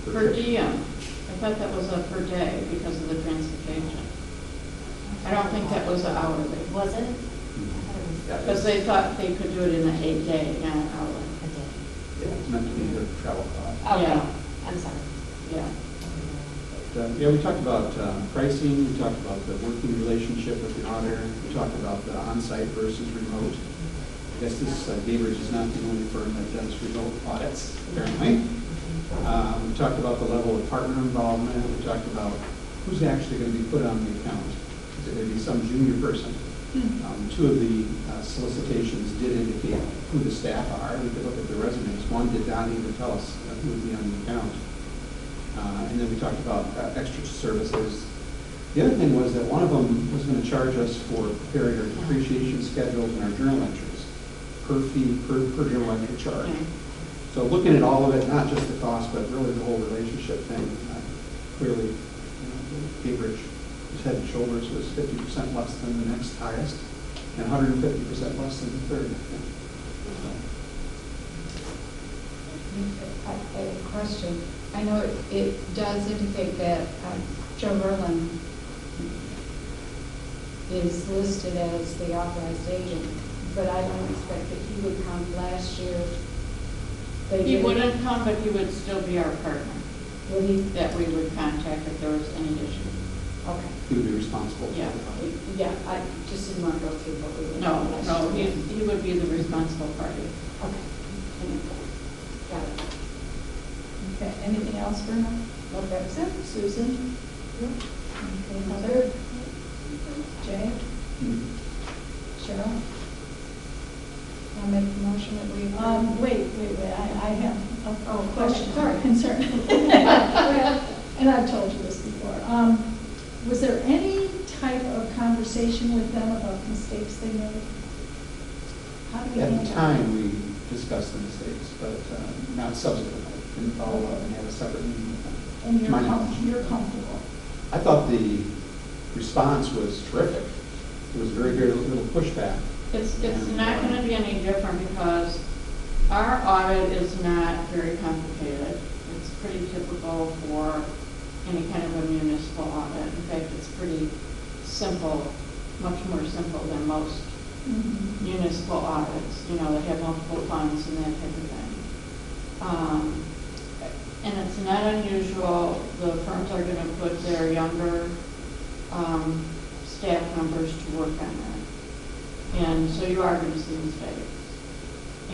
per diem. I thought that was a per day because of the transportation. I don't think that was an hourly. Was it? Because they thought they could do it in a day, not an hourly. A day. Yeah, it's meant to be the travel cost. Okay, Yeah. I'm sorry. Yeah. Yeah, we talked about pricing, we talked about the working relationship with the auditor, we talked about the on-site versus remote. I guess this, Cambridge is not the only firm that does remote audits, apparently. We talked about the level of partner involvement, we talked about who's actually going to be put on the account. Is it going to be some junior person? Two of the solicitations did indicate who the staff are. We could look at the resumes. One did not even tell us who would be on the account. And then we talked about extra services. The other thing was that one of them was going to charge us for preparing our depreciation schedules and our journal entries per fee, per journal entry charge. So looking at all of it, not just the cost, but really the whole relationship thing, clearly, Cambridge was head and shoulders was 50% less than the next highest and 150% less than the third, I think. I have a question. I know it does indicate that Joe Verlin is listed as the authorized agent, but I don't expect that he would count last year. He wouldn't come, but he would still be our partner Would he? that we would contact if there was any issue. Okay. He would be responsible for Yeah. it. Yeah, I just didn't want to go through what we were. No, last no, year. he would be the responsible party. Okay. Got it. Okay, anything else, Bruno? Well, that's it. Susan? Okay, Heather? Jay? Cheryl? I'll make the motion that we. Wait, I have a question. sorry. Concern. And I've told you this before. Was there any type of conversation with them about mistakes they made? How do we handle At the that? time, we discussed the mistakes, but not subsequently. and follow up and have a separate meeting with them. And My knowledge. you're comfortable? I thought the response was terrific. There was very, very little pushback. It's not going to be any different because our audit is not very complicated. It's pretty typical for any kind of a municipal audit. In fact, it's pretty simple, much more simple than most municipal audits, you know, that have multiple funds and that type of thing. And it's not unusual, the firms are going to put their younger staff members to work on that. And so you are going to see mistakes.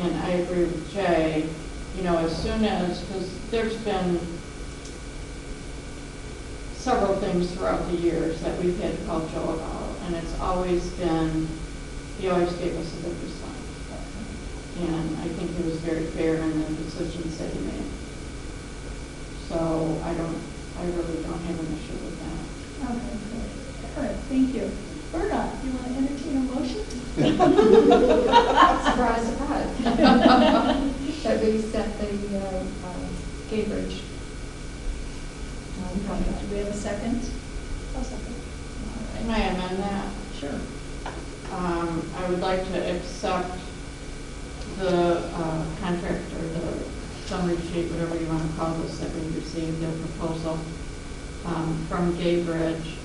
And I agree with Jay, you know, as soon as, because there's been several things throughout the years that we've had to call Joe about, and it's always been, he always gave us a good response. And I think he was very fair in the decisions that he made. So I really don't have an issue with that. Okay, good, thank you. Berta, you want to entertain a motion? Surprise, surprise. That we set the Cambridge. Do we have a second? I'll second. Can I amend that? Sure. I would like to accept the contract or the summary sheet, whatever you want to call this, that we received, their proposal from Gaybridge,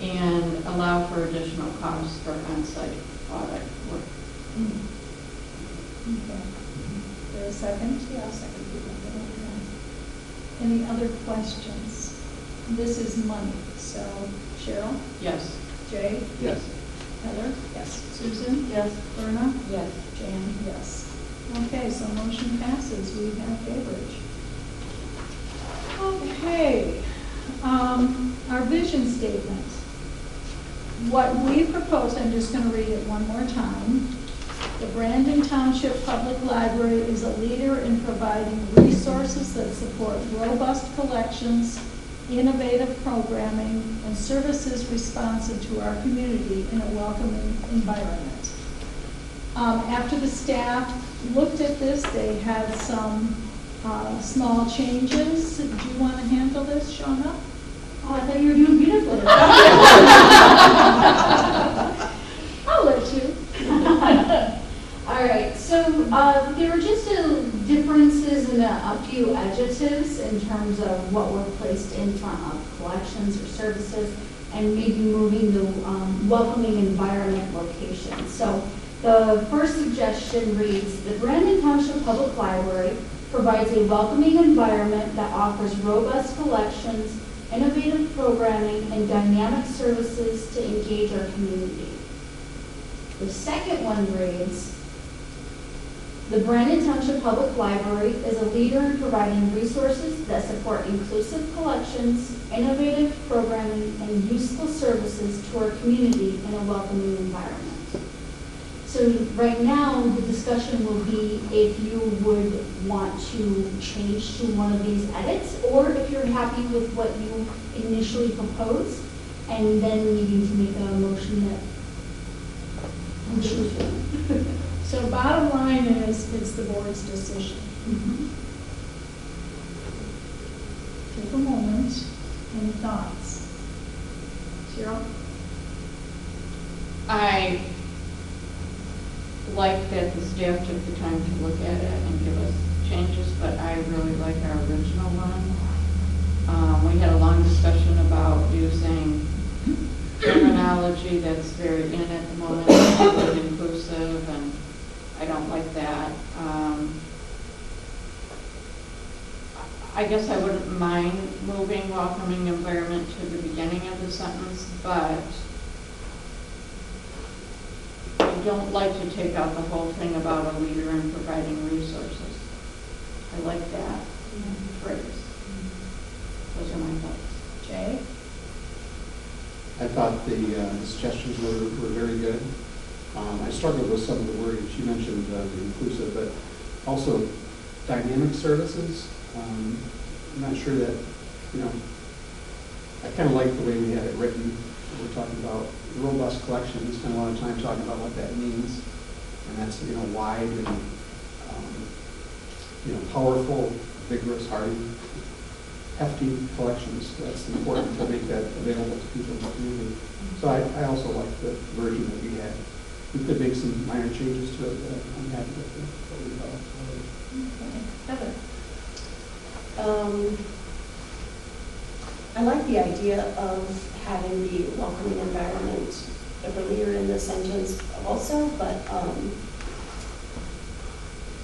and allow for additional costs for on-site audit work. Okay. Is there a second? Yeah, I'll second. Any other questions? This is money, so Cheryl, Yes. Jay, Yes. Heather? Yes. Susan? Yes. Verna? Yes. Jan, yes. Okay, so motion passes. We have Cambridge. Okay, our vision statement. What we propose, I'm just going to read it one more time. The Brandon Township Public Library is a leader in providing resources that support robust collections, innovative programming, and services responsive to our community in a welcoming environment. After the staff looked at this, they had some small changes. Do you want to handle this, Shawna? Oh, I thought you were doing beautifully. I'll let you. All right, so there were just differences in a few adjectives in terms of what were placed in front of collections or services, and maybe moving the welcoming environment location. So the first suggestion reads, the Brandon Township Public Library provides a welcoming environment that offers robust collections, innovative programming, and dynamic services to engage our community. The second one reads, the Brandon Township Public Library is a leader in providing resources that support inclusive collections, innovative programming, and useful services to our community in a welcoming environment. So right now, the discussion will be if you would want to change to one of these edits, or if you're happy with what you initially proposed, and then needing to make a motion that you choose one. So bottom line is, it's the board's decision. Take a moment. Any thoughts? Cheryl? I like that the staff took the time to look at it and give us changes, but I really like our original one. We had a long discussion about using terminology that's very in at the moment, really inclusive, and I don't like that. I guess I wouldn't mind moving welcoming environment to the beginning of the sentence, but I don't like to take out the whole thing about a leader in providing resources. I like that phrase. Those are my thoughts. Jay? I thought the suggestions were very good. I struggled with some of the wording. She mentioned the inclusive, but also dynamic services. I'm not sure that, I kind of like the way we had it written. We're talking about robust collection. We spent a lot of time talking about what that means. And that's, wide and, powerful vigorous, hardy, hefty collections. That's important to make that available to people in the community. So I also like the version that we had. We could make some minor changes to it, but I'm happy with what we thought. Heather? I like the idea of having the welcoming environment earlier in the sentence also, but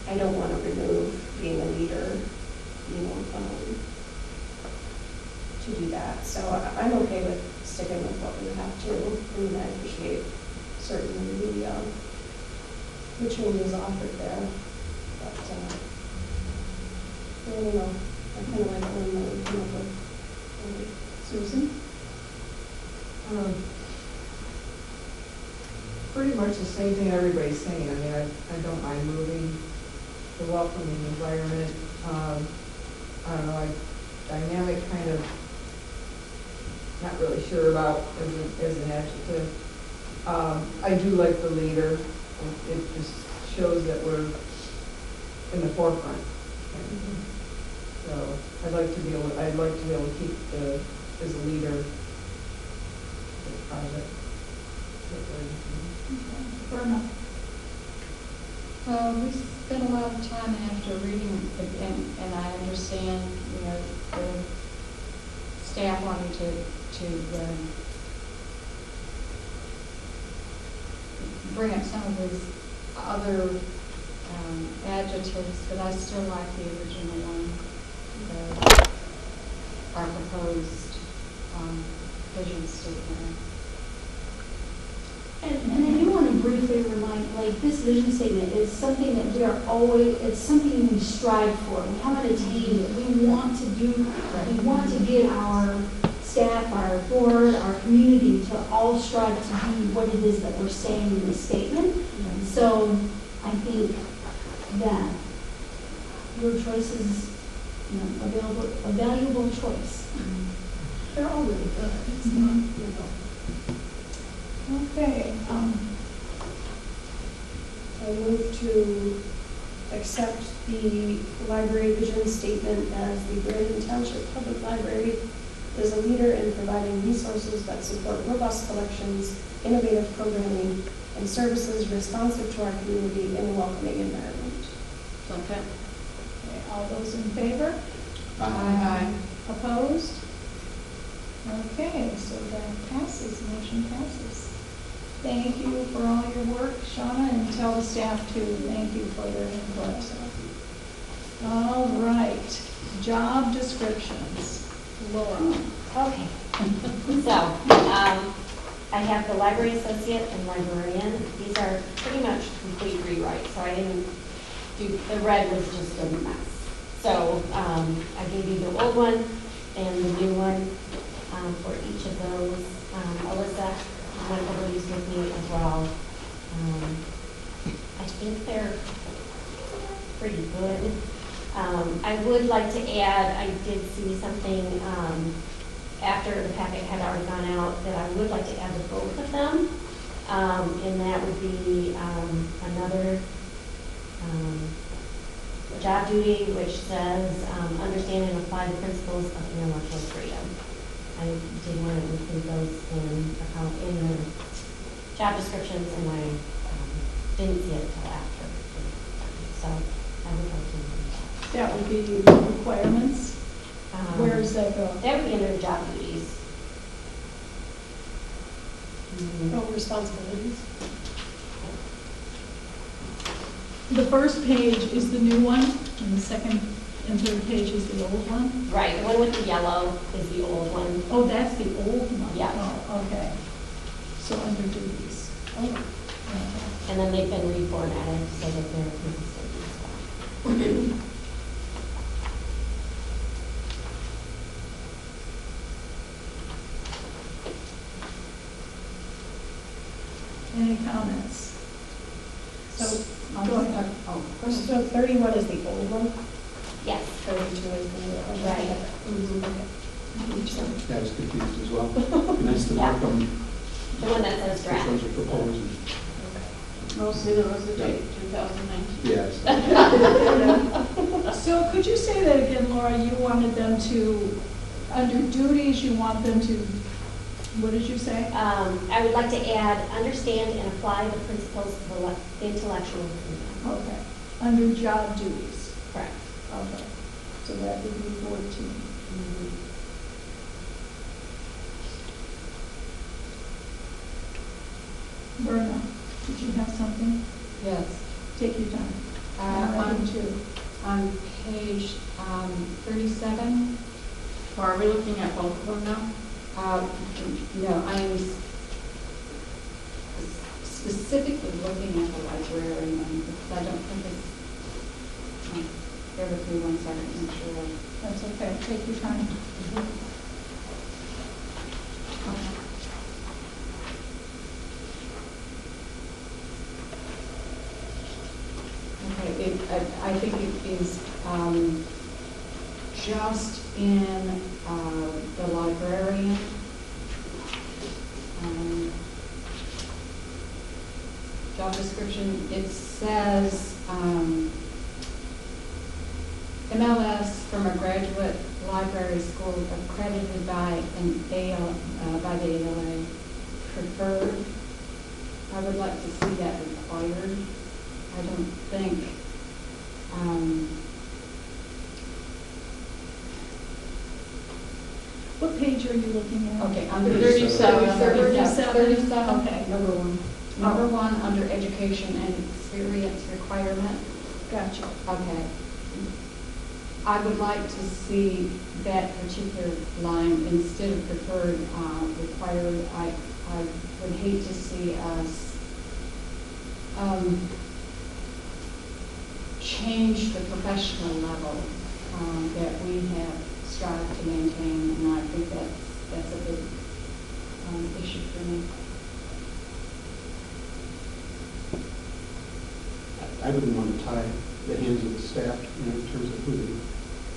I don't want to remove being a leader, to do that. So I'm okay with sticking with what we have to, and I appreciate certainly the changes offered there. But, I don't know, I kind of like the one that we came up with. Susan? Pretty much the same thing everybody's saying. I mean, I don't mind moving the welcoming environment. I don't know, dynamic kind of, not really sure about as an adjective. I do like the leader. It just shows that we're in the forefront. So I'd like to be able to keep as a leader of the project. Verna? We spent a lot of time after reading it, and I understand, the staff wanting to bring up some of these other adjectives, but I still like the original one, our proposed vision statement. And I do want to briefly remind, this vision statement is something that we are always, it's something we strive for. We haven't attained it. We want to do, we want to get our staff, our board, our community to all strive to be what it is that we're saying in the statement. So I think that your choice is, a valuable choice. They're all really good. It's not, Okay, I move to accept the library vision statement as the Brandon Township Public Library is a leader in providing resources that support robust collections, innovative programming, and services responsive to our community in a welcoming environment. Okay, all those in favor? Aye. Opposed? Okay, so that passes, motion passes. Thank you for all your work, Shauna, and tell the staff to thank you for their input. All right, job descriptions. Laura. Okay. So, I have the library associate and librarian. These are pretty much complete rewrites, so I didn't do, the red was just a mess. So, I gave you the old one and the new one for each of those. Alyssa went over these with me as well. I think they're pretty good. I would like to add, I did see something after the packet had already gone out that I would like to add to both of them. And that would be another job duty which says understand and apply the principles of intellectual freedom. I did want to include those in the job descriptions, and I didn't see it until after. So I would like to include that. That would be requirements. Where does that go? That would be under job duties. Oh, responsibilities. The first page is the new one, and the second and third page is the old one? Right, the one with the yellow is the old one. Oh, that's the old one? Yeah. Oh, okay. So under duties. Oh, okay. And then they've been reformatted so that they're consistent as well. Any comments? So, go ahead. Oh, so 31 is the old one? Yes. 32 is the new one. Right. Yeah, I was confused as well. Be nice to mark them, The one that says which draft. ones are proposed. Mostly there was a date, 2019. Yes. So could you say that again, Laura? You wanted them to, under duties, you want them to, what did you say? I would like to add, understand and apply the principles of intellectual freedom. Okay, under job duties. Correct. Okay, so that would be 14. Verna, did you have something? Yes. Take your time. On Two. on page 37, So are we looking at both of them now? no, I am specifically looking at the librarian one, because I don't think it's, bear with me 1 second, make sure. That's okay, take your time. Okay, I think it is just in the librarian. Job description, it says MLS from a graduate library school accredited by by the ALA preferred. I would like to see that required. I don't think, What page are you looking at? okay, on 37. 37, Okay, Number one. number 1, under education and experience requirement. gotcha. Okay. I would like to see that particular line instead of preferred, required. I would hate to see us change the professional level that we have strived to maintain, and I think that's a big issue for me. I wouldn't want to tie the hands of the staff, in terms of who they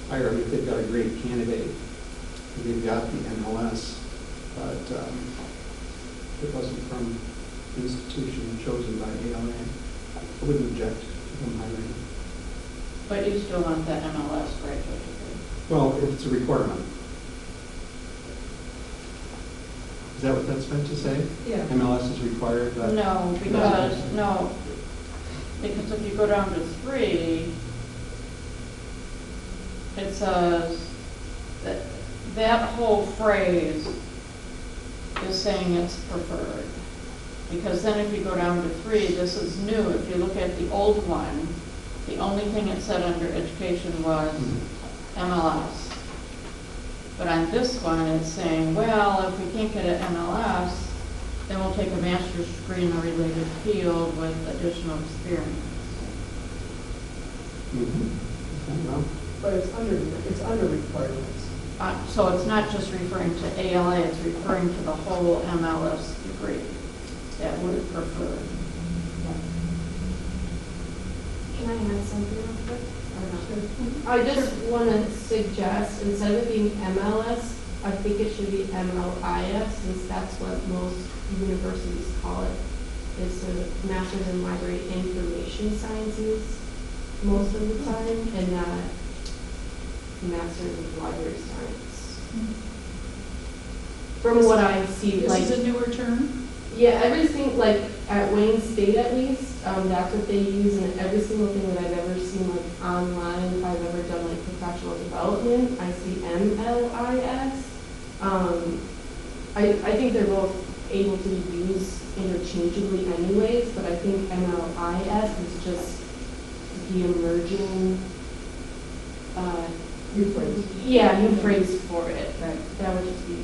hire. I mean, if they've got a great candidate, and they've got the MLS, but it wasn't from the institution chosen by ALA, I wouldn't object to them hiring. But you still want that MLS graduate degree? Well, if it's a requirement. Is that what that's meant to say? Yeah. MLS is required, but... No, because if you go down to 3, it says that that whole phrase is saying it's preferred. Because then if you go down to 3, this is new. If you look at the old one, the only thing it said under education was MLS. But on this one, it's saying, well, if we can't get an MLS, then we'll take a master's degree in a related field with additional experience. Okay, well, But it's under requirements. So it's not just referring to ALA, it's referring to the whole MLS degree that we're preferred. Can I add something real quick? Or not? I just want to suggest, instead of it being MLS, I think it should be MLIS, since that's what most universities call it. It's a Master's in Library Information Sciences most of the time, and not Master's in Library Science. From what I see, This like, is a newer term? yeah, everything, like, at Wayne State at least, that's what they use, and every single thing that I've ever seen, like, online, if I've ever done, like, professional development, I see MLIS. I think they're both able to be used interchangeably anyways, but I think MLIS is just the emerging, New phrase. yeah, new phrase for it. Right. That would just be.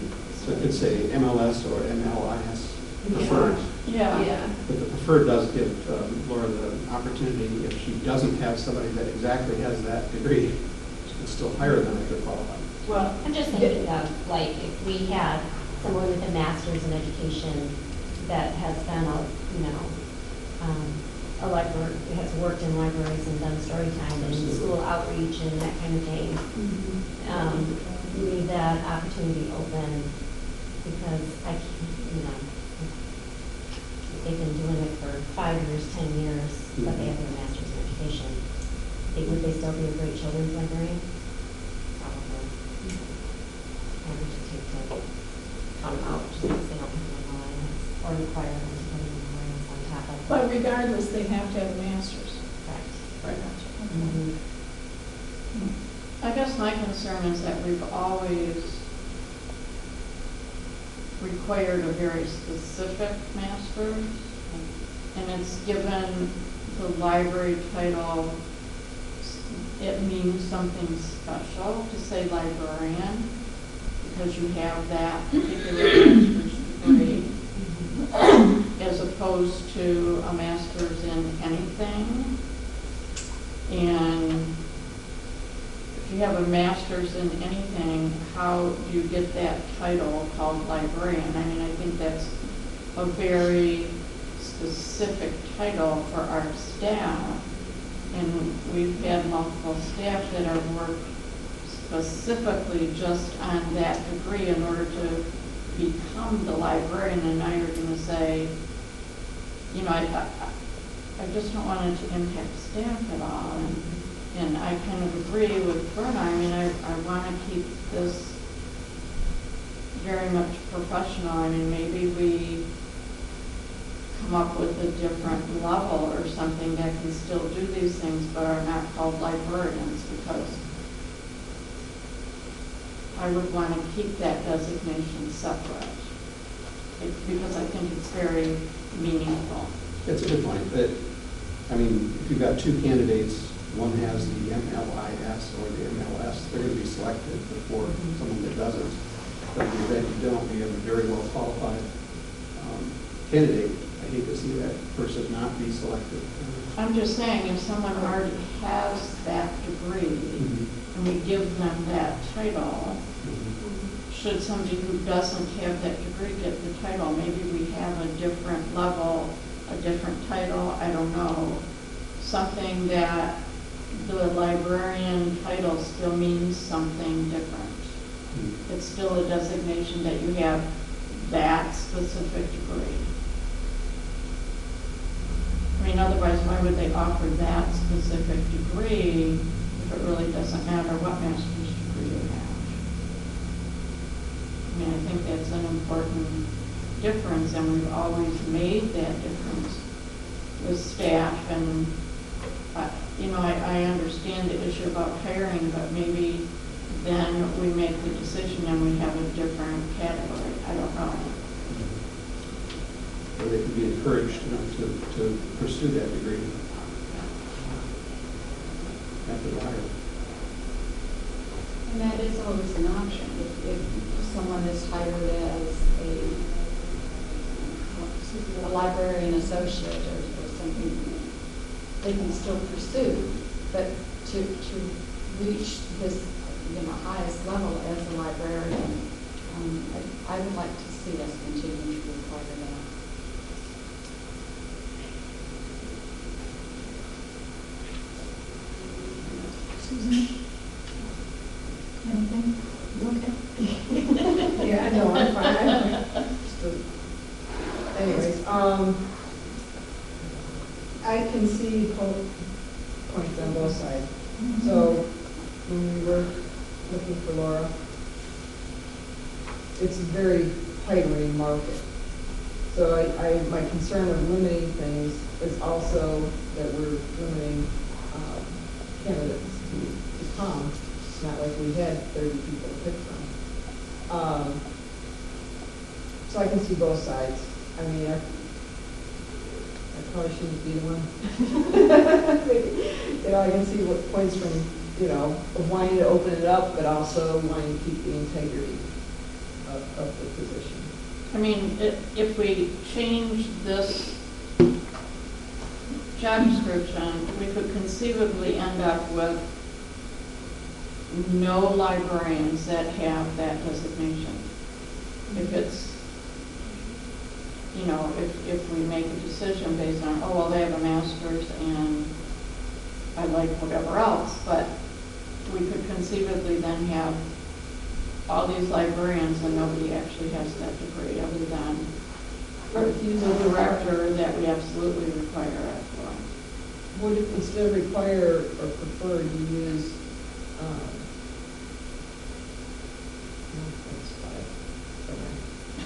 so it could say MLS or MLIS preferred. Yeah. But the preferred does give Laura the opportunity, if she doesn't have somebody that exactly has that degree, she can still hire them if they're qualified. Well, I'm just thinking of, like, if we had someone with a master's in education that has been a library, has worked in libraries and done story time and school outreach and that kind of thing. Leave that opportunity open, because they've been doing it for 5 years, 10 years, but they have their master's in education. would they still be a great children's librarian? Probably. I would just take to come out, just because they don't have an alliance, or require them to put an alliance on top of. But regardless, they have to have a master's. Correct. Right. Mhm. I guess my concern is that we've always required a very specific master's, and it's given the library title, it means something special to say librarian, because you have that particular master's degree, as opposed to a master's in anything. And if you have a master's in anything, how do you get that title called librarian? I mean, I think that's a very specific title for our staff. And we've had multiple staff that have worked specifically just on that degree in order to become the librarian. And now you're going to say, you know, I just don't want it to impact staff at all. And I kind of agree with Verna. I mean, I want to keep this very much professional. I mean, maybe we come up with a different level or something that can still do these things but are not called librarians, because I would want to keep that designation separate. Because I think it's very meaningful. That's a good point. But, I mean, if you've got two candidates, one has the MLIS or the MLS, they're going to be selected before someone that doesn't. But in the event you don't, you have a very well qualified candidate. I hate to see that person not be selected. I'm just saying, if someone already has that degree and we give them that title, should somebody who doesn't have that degree get the title? Maybe we have a different level, a different title, I don't know. Something that the librarian title still means something different. It's still a designation that you have that specific degree. I mean, otherwise, why would they offer that specific degree if it really doesn't matter what master's degree you have? I mean, I think that's an important difference, and we've always made that difference with staff. And, you know, I understand the issue about hiring, but maybe then we make the decision and we have a different category. I don't know. Or they can be encouraged, you know, to pursue that degree after the hire. And that is always an option. If someone is hired as a librarian associate or something, they can still pursue. But to reach this, you know, highest level as a librarian, I would like to see us continue to require that. Susan? Anything? Okay. Yeah, no, I'm fine. Anyways, I can see points on both sides. So when we were looking for Laura, it's a very hiring market. So my concern of limiting things is also that we're limiting candidates to come. It's not like we had 30 people to pick from. So I can see both sides. I mean, I probably shouldn't be the one. You know, I can see what points from, you know, of wanting to open it up, but also wanting to keep the integrity of the position. I mean, if we change this job description, we could conceivably end up with no librarians that have that designation. If it's, you know, if we make a decision based on, oh, well, they have a master's and I like whatever else, but we could conceivably then have all these librarians and nobody actually has that degree other than the director that we absolutely require it for. would instead of require or prefer, you use,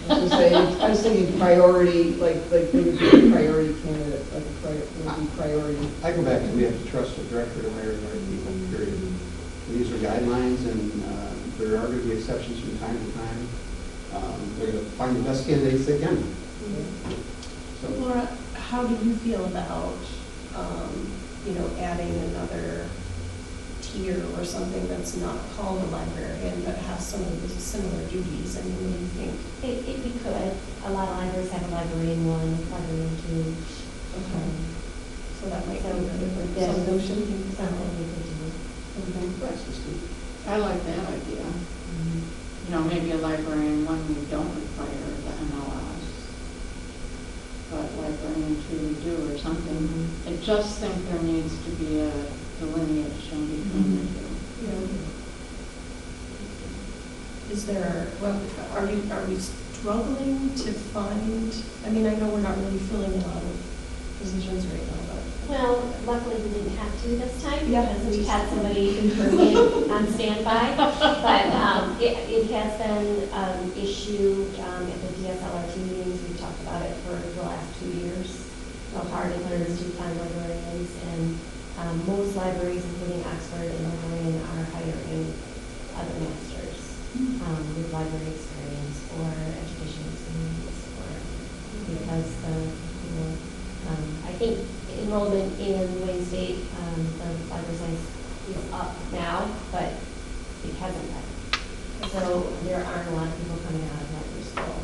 I was gonna say, I was thinking priority, like they would be a priority candidate, like a would be priority. I go back to, we have to trust the director to hire the right people, period. These are guidelines, and there are going to be exceptions from time to time. They're going to find the best candidates they can. So, Laura, how do you feel about, adding another tier or something that's not called a librarian, but has some of the similar duties? I mean, what do you think? We could. A lot of libraries have a librarian 1, librarian 2. Okay. So that might be So some notion. something we could do. I like that idea. You know, maybe a librarian 1, we don't require the MLS, but librarian 2 we do or something. I just think there needs to be a delineation between the two. Is there, are we struggling to find, I mean, I know we're not really filling a lot of positions right now, but. Well, luckily we didn't have to this time Yeah. because we had somebody internally on standby. But it has been issued at the DSLRT meetings. We've talked about it for the last 2 years. How hard it is to find librarians, and most libraries, including Oxford and Oregon, are hiring other masters with library experience or education experience, or because I think enrollment in Wayne State, the library science is up now, but it hasn't been. So there aren't a lot of people coming out of library school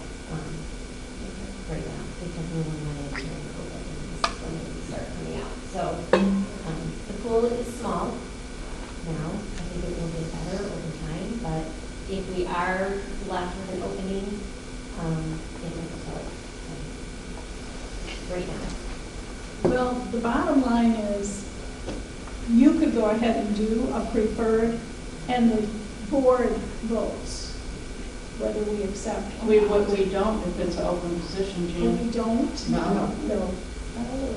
right now, because no one went in during COVID, and this is when they start coming out. So the pool is small now. I think it will get better over time, but if we are left with an opening, it will fill right now. Well, the bottom line is, you could go ahead and do a preferred, and the board votes whether we accept or We not. don't if it's an open position, But Jean. we don't? No. No.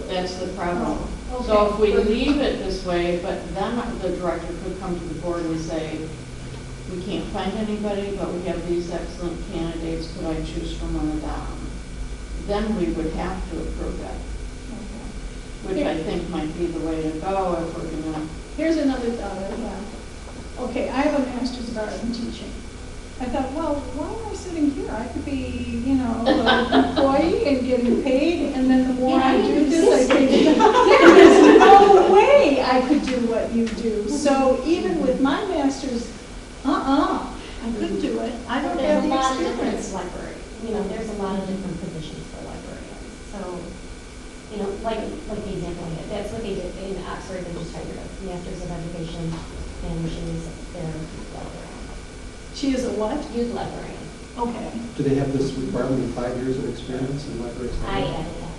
That's the problem. Oh, So if we okay. leave it this way, but then the director could come to the board and say, we can't find anybody, but we have these excellent candidates, could I choose from one of them? Then we would have to approve it, which I think might be the way to go if we're gonna. Here's another thought I have. Okay, I have a master's of art in teaching. I thought, well, why am I sitting here? I could be, an employee and getting paid, and then the more I do this, I think, there's no way I could do what you do. So even with my master's, I couldn't do it. I don't There's have have a lot of the different experience. library, there's a lot of different positions for librarians. So, like the example I had, that's what they did in Oxford. They just hired a master's of education, and she was their librarian. She is a what? Youth librarian. Okay. do they have this requirement of 5 years of experience in library I science? added that.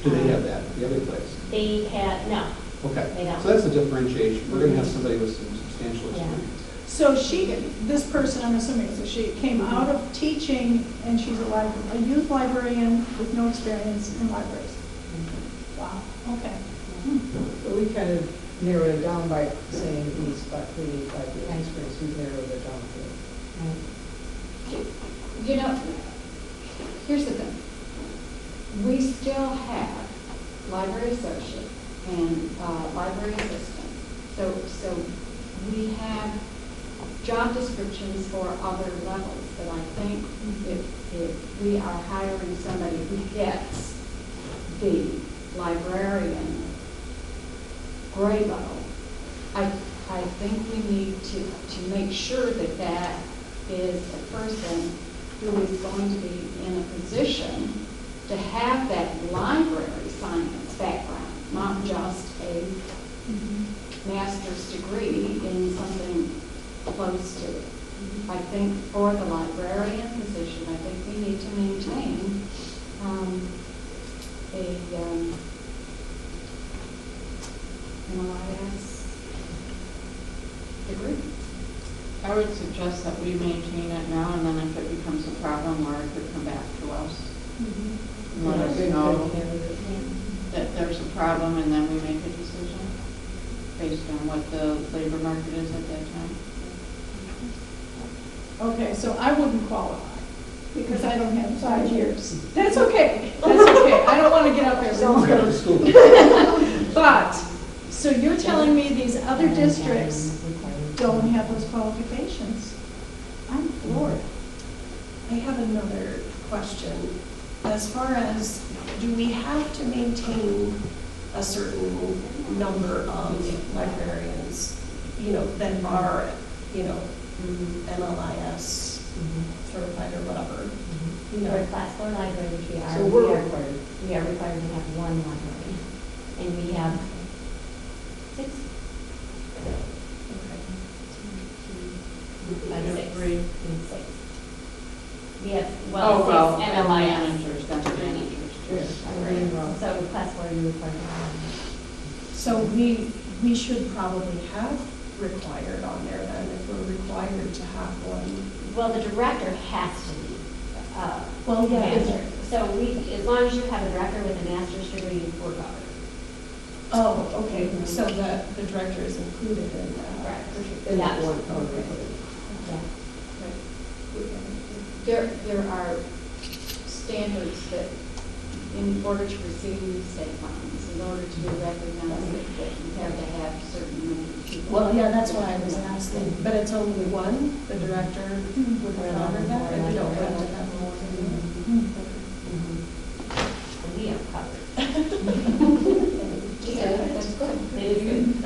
Do they have that, the other place? They had, no, Okay, they don't. so that's a differentiation. We're going to have somebody with some substantial Yeah. experience. So this person, I'm assuming, so she came out of teaching, and she's a youth librarian with no experience in libraries. Wow, okay. So we kind of narrowed it down by saying these, but the experts who narrowed it down to. Here's the thing. We still have library associate and library assistant. So we have job descriptions for other levels, but I think if we are hiring somebody who gets the librarian grade level, I think we need to make sure that that is a person who is going to be in a position to have that library science background, not just a master's degree in something close to it. I think for the librarian position, I think we need to maintain an LIS degree. I would suggest that we maintain it now, and then if it becomes a problem, Laura could come back to us. And let us know. that there's a problem and then we make a decision based on what the labor market is at that time. Okay, so I wouldn't qualify because I don't have 5 years. That's okay, that's okay. I don't want to get up there. Sounds good for school. But, so you're telling me these other districts don't have those qualifications? I'm floored. I have another question. As far as, do we have to maintain a certain number of librarians, that are, MLIS certified or whatever? For a class 4 library, which we are, So we we're are required to have 1 library. And we have 6. I don't 6. agree. 6. We have, Oh, well, 6 and MLIS. managers, that's managers too. So class 4, you require to have 1. So we should probably have required on there then, if we're required to have one. Well, the director has to be. Well, yeah. master. So as long as you have a director with a master's degree, we're covered. Oh, okay, so the director is included in that. Correct. In that Yeah. one, okay. Yeah. There are standards that, in order to receive state funds, in order to be recognized, that you have to have certain number of people. Well, yeah, that's why I was asking, but it's only one, the director would cover that, and we don't have to have more than And we are covered. Yeah, that's good. It is good.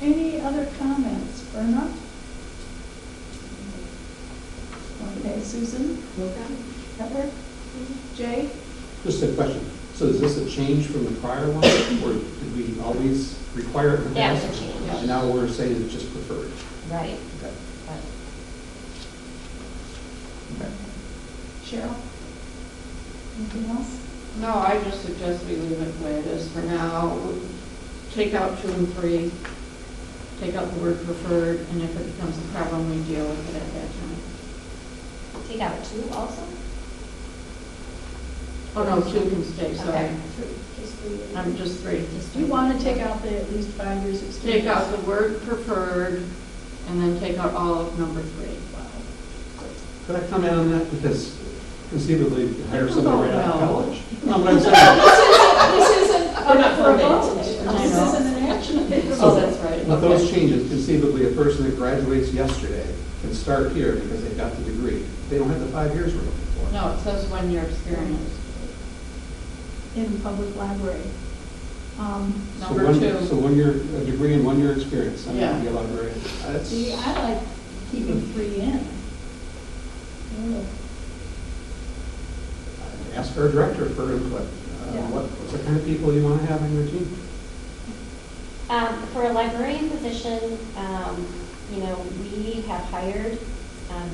Any other comments? Verna? Okay, Susan? Heather? Jay? Just a question. So is this a change from the prior one, or did we always require it in the That past? was a change. And now we're saying it's just preferred. Right. Okay. But Okay. Cheryl? Anything else? No, I just suggest we leave it the way it is for now. Take out 2 and 3, take out the word preferred, and if it becomes a problem, we deal with it at that time. take out 2 also? Oh, no, 2 can stay, sorry. Okay. I'm just 3. You want to take out the at least 5 years experience? Take out the word preferred, and then take out all of number 3. Could I comment on that? Because conceivably, you hire You somebody don't right out of know. college. No, what I'm saying, This isn't We're not for a voting vote. today. I This know. isn't an action. Oh, that's right. with those Okay. changes, conceivably, a person that graduates yesterday can start here because they've got the degree. They don't have the 5 years we're looking for. No, it says 1 year experience. In public library. Number So 2. So 1 year, a degree and 1 year experience, I'm Yeah. going to be a librarian. That's, See, I like keeping 3 in. ask our director for input. Yeah. What's the kind of people you want to have on your team? For a librarian position, we have hired,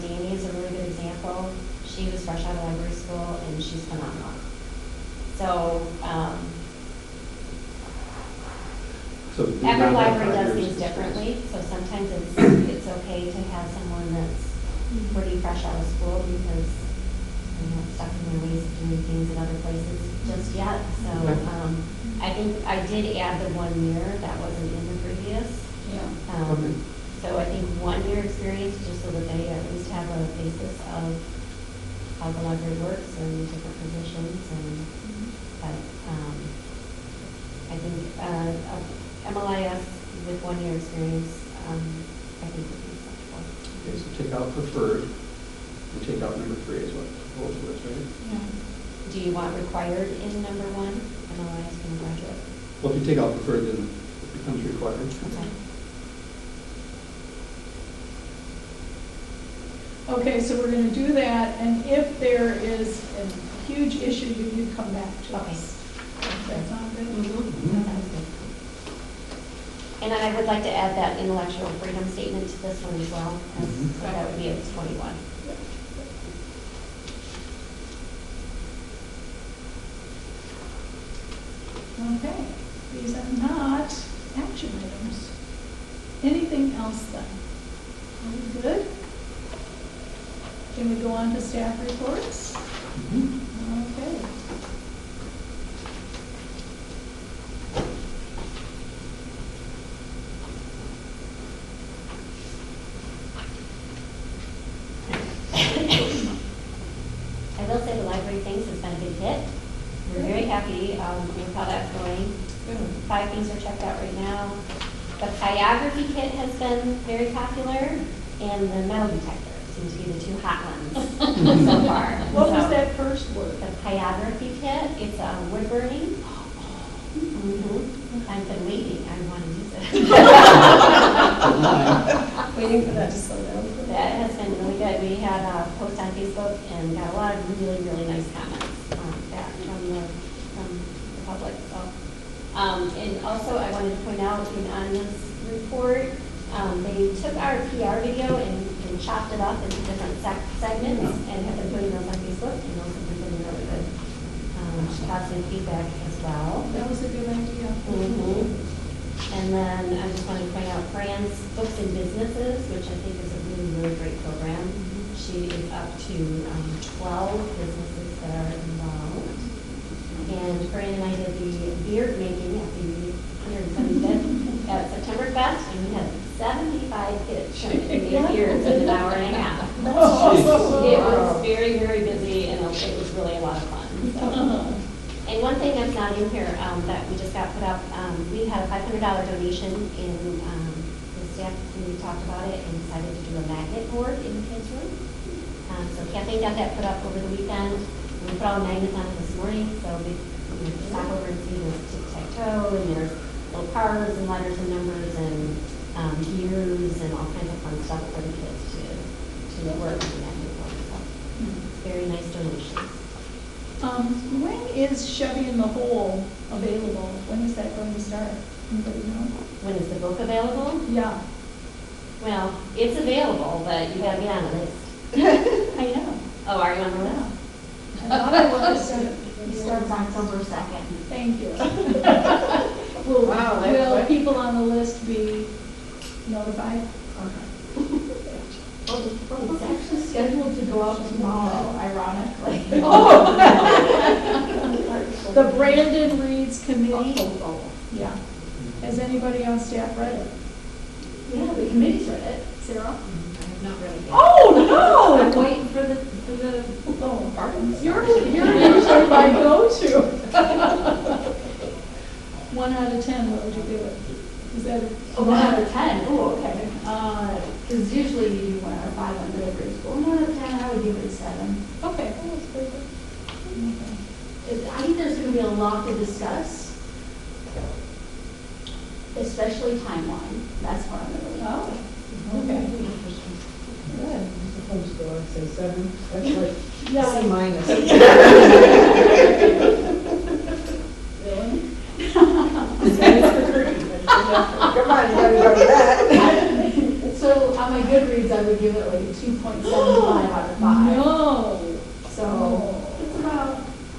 Danny is a really good example. She was fresh out of library school and she's phenomenal. So, So do every not have library 5 does years things differently, so sometimes it's okay to have someone that's pretty fresh out of school because they're not stuck in their ways of doing things in other places just yet. So, Okay. I think I did add the 1 year, that wasn't in the previous. Yeah. Okay. So I think 1 year experience, just so that they at least have a basis of how the library works and different positions but, I think, MLIS with 1 year experience, I think would be acceptable. Okay, so take out preferred, and take out number 3 is what proposal is, right? Do you want required in number 1, MLIS from a graduate? Well, if you take out preferred, then it becomes required. Okay. Okay, so we're going to do that, and if there is a huge issue, you come back to us. That sound good? Sounds good. And then I would like to add that intellectual freedom statement to this one as well, so that would be at 21. Okay, these are not action items. Anything else then? Are we good? Can we go on to staff reports? Okay. 5 things are checked out right now. The pyrography kit has been very popular, and the metal detector seems to be the 2 hot ones so far. What was So, that first word? The pyrography kit, it's wood burning. I've been waiting, I want to use it. Waiting for that to slow down. That has been really good. We had a post on Facebook and got a lot of really, really nice comments back from the public. So, and also I wanted to point out on this report, they took our PR video and chopped it up into different segments and have been putting those on Facebook, and those have been getting really good positive feedback as well. That was a good idea. And then I just wanted to point out Fran's Books and Businesses, which I think is a really, really great program. She is up to 12 businesses that are involved. And Fran and I did the beard making at the 175th at September Fest, and we had 75 kids come in and make beards in an hour and a half. It was very, very busy, and it was really a lot of fun. So. And one thing that's not in here that we just got put up, we had a $500 donation in the staff committee talked about it and decided to do a magnet board in the kids' room. So Kathleen got that put up over the weekend. We put all the magnets on it this morning, so we stop over and see there's tic-tac-toe, and there's little cards and letters and numbers and gears and all kinds of fun stuff for the kids to work with the magnet board. So very nice donations. When is Chevy in the Hole available? When is that going to start? Anybody know? When is the book available? Yeah. Well, it's available, but you gotta get on the list. I know. Oh, are you on the list? I thought I was. It starts October 2nd. Thank you. Wow, that's Will quick. people on the list be notified? It's actually scheduled to go out tomorrow, ironically. Oh! The Brandon Reed's committee? Yeah. Has anybody on staff read it? Yeah, the committee's read it. Sarah? I have not read it yet. Oh, I'm no! waiting for the You're usually my go-to. 1 out of 10, what would you give it? Is that a? 1 out of 10. Oh, okay. Because usually you do 1 out of 5 on delivery school. 1 out of 10, I would give it a 7. Okay. Oh, that's pretty good. I think there's going to be a lot to discuss, especially timeline. That's what I'm really. Oh, okay. Good. Supposed to, I'd say 7, that's like Yeah. C minus. Really? Come on, you gotta go to that. So on my Goodreads, I would give it like a 2.75 out of 5. No. So it's about,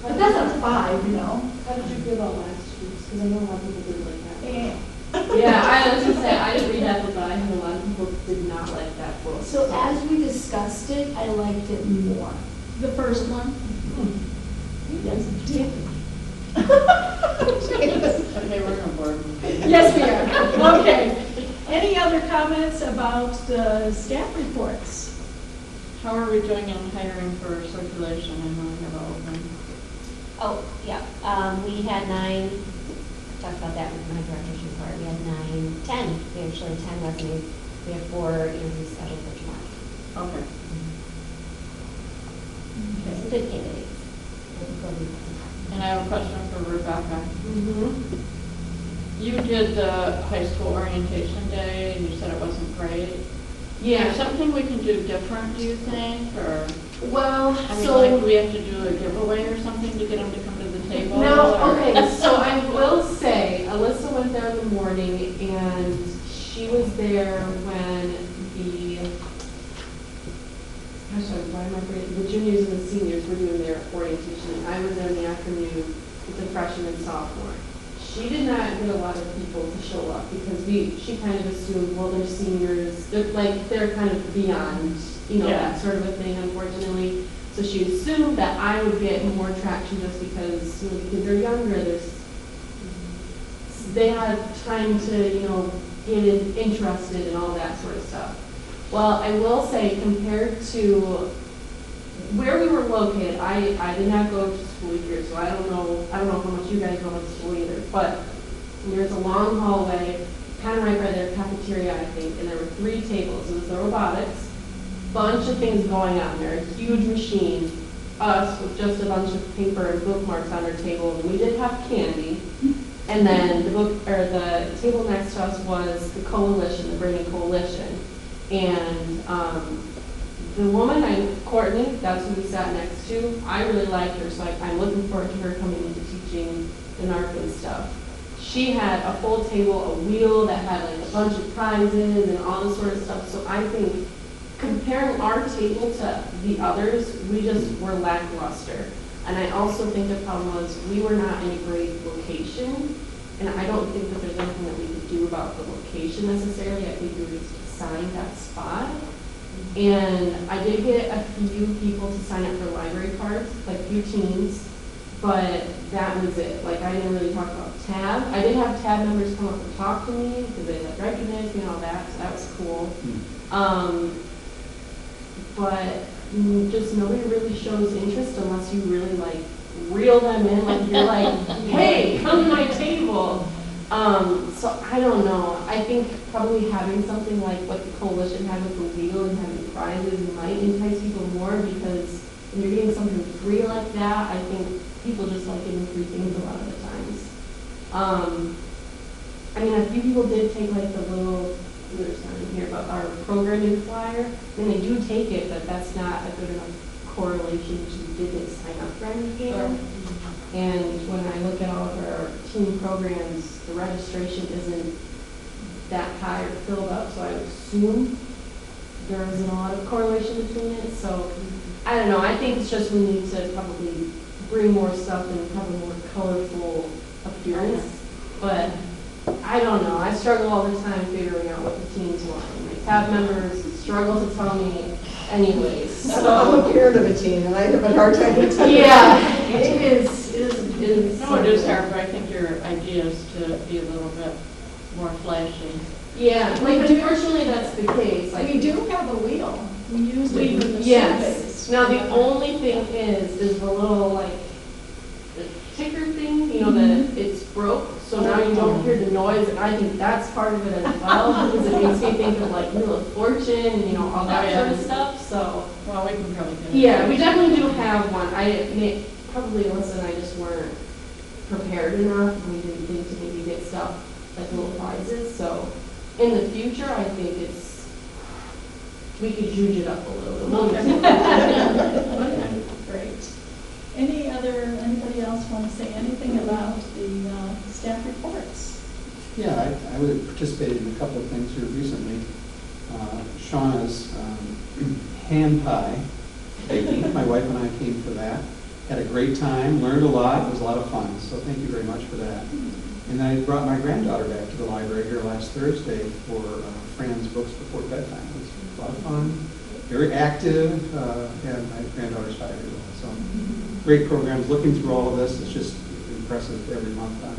but that's not a 5, you know. How did you feel about last week's? Because I know a lot of people didn't like that. Eh. Yeah, I was gonna say, I didn't read that book, but I know a lot of people did not like that book. So as we discussed it, I liked it more. The first one? Yes, did. Okay, we're gonna board. Yes, we are. Okay. Any other comments about the staff reports? How are we doing in hiring for circulation? I know we have all of them. Oh, yeah, we had 9, talked about that with my director's report, we had 10, we actually 10 resumes. We have 4 interviews scheduled for tomorrow. Okay. Some good candidates. And I have a question for Rebecca. You did the high school orientation day, and you said it wasn't great. Is there something we can do different, do you think, or? Well, I mean, like, do we have to do a giveaway or something to get them to come to the table? no, or- okay, so I will say, Alyssa went there in the morning, and she was there when why am I forgetting? The juniors and the seniors were doing their orientation, and I was there in the afternoon with the freshmen and sophomore. She did not get a lot of people to show up because she kind of assumed, well, they're seniors, they're kind of beyond, that sort of a thing, unfortunately. So she assumed that I would get more traction just because, the kids are younger, they had time to, get interested and all that sort of stuff. Well, I will say, compared to where we were located, I did not go to school here, so I don't know how much you guys know about school either, but And there's a long hallway, kind of right by their cafeteria, I think, and there were 3 tables. It was the robotics, bunch of things going on there, a huge machine, us with just a bunch of paper and bookmarks on our table. And we did have candy. And then the table next to us was the coalition, the Brandon Coalition. And the woman, Courtney, that's who we sat next to, I really liked her, so I'm looking forward to her coming into teaching the NARC and stuff. She had a full table, a wheel that had like a bunch of prizes and all this sort of stuff. So I think comparing our table to the others, we just were lackluster. And I also think the problem was we were not in a great location. And I don't think that there's anything that we could do about the location necessarily. I think we were just assigned that spot. And I did get a few people to sign up for library cards, like a few teens, but that was it. Like, I didn't really talk about tab. I did have tab members come up and talk to me because they like recognized me and all that, so that was cool. But just nobody really shows interest unless you really like reel them in, like you're like, hey, come to my table. So I don't know. I think probably having something like what the coalition had with the wheel and having prizes might entice people more, because when you're getting something free like that, I think people just like getting free things a lot of the times. I mean, a few people did take like the little, there's not in here, but our programming flyer, and they do take it, but that's not a good enough correlation to did they sign up for anything. Sure. And when I look at all of our teen programs, the registration isn't that high or filled up, so I would assume there isn't a lot of correlation between it. So I don't know. I think it's just we need to probably bring more stuff and have a more colorful appearance. But I don't know. I struggle all the time figuring out what the teens want. My tab members struggle to tell me anyways. So I'm a parent of a teen, and I have a hard time with it. Yeah, it is. No, it is hard, but I think your idea is to be a little bit more flashy. Yeah, like unfortunately that's the case. Like We do have a wheel. We used it for the yes. surveys. Now the only thing is the little like the ticker thing, you know, that it's broke, so now you don't hear the noise, and I think that's part of it as well, because it makes me think of like Wheel of Fortune and, you know, all that sort of stuff, so. Well, we can probably do it. Yeah, we definitely do have one. Probably Alyssa and I just weren't prepared enough, and we didn't think to maybe get stuff like little prizes, so in the future, I think we could juice it up a little bit. Okay, great. Anybody else want to say anything about the staff reports? Yeah, I would have participated in a couple of things here recently. Shauna's hand pie baking, my wife and I came for that. Had a great time, learned a lot, it was a lot of fun, so thank you very much for that. And I brought my granddaughter back to the library here last Thursday for Fran's Books Before Bedtime. It was a lot of fun, very active, and my granddaughter's 5 years old. So great programs. Looking through all of this, it's just impressive every month on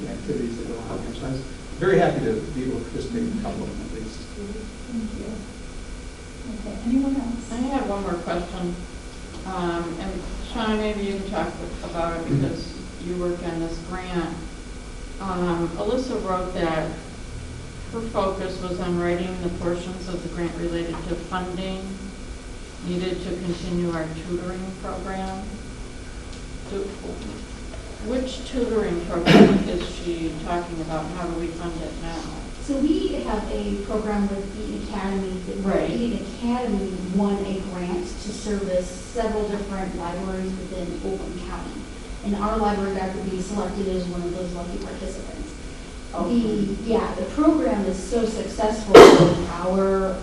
the activities that go on here. So I was very happy to be able to participate in a couple of them at least. Thank you. Okay, anyone else? I have one more question. And Sean, maybe you can talk about it because you work on this grant. Alyssa wrote that her focus was on writing the portions of the grant related to funding needed to continue our tutoring program. Which tutoring program is she talking about? How do we fund it now? So we have a program with Eaton Academy. Right. Eaton Academy won a grant to service several different libraries within Oakland County. And our library got to be selected as one of those lucky participants. The program is so successful with our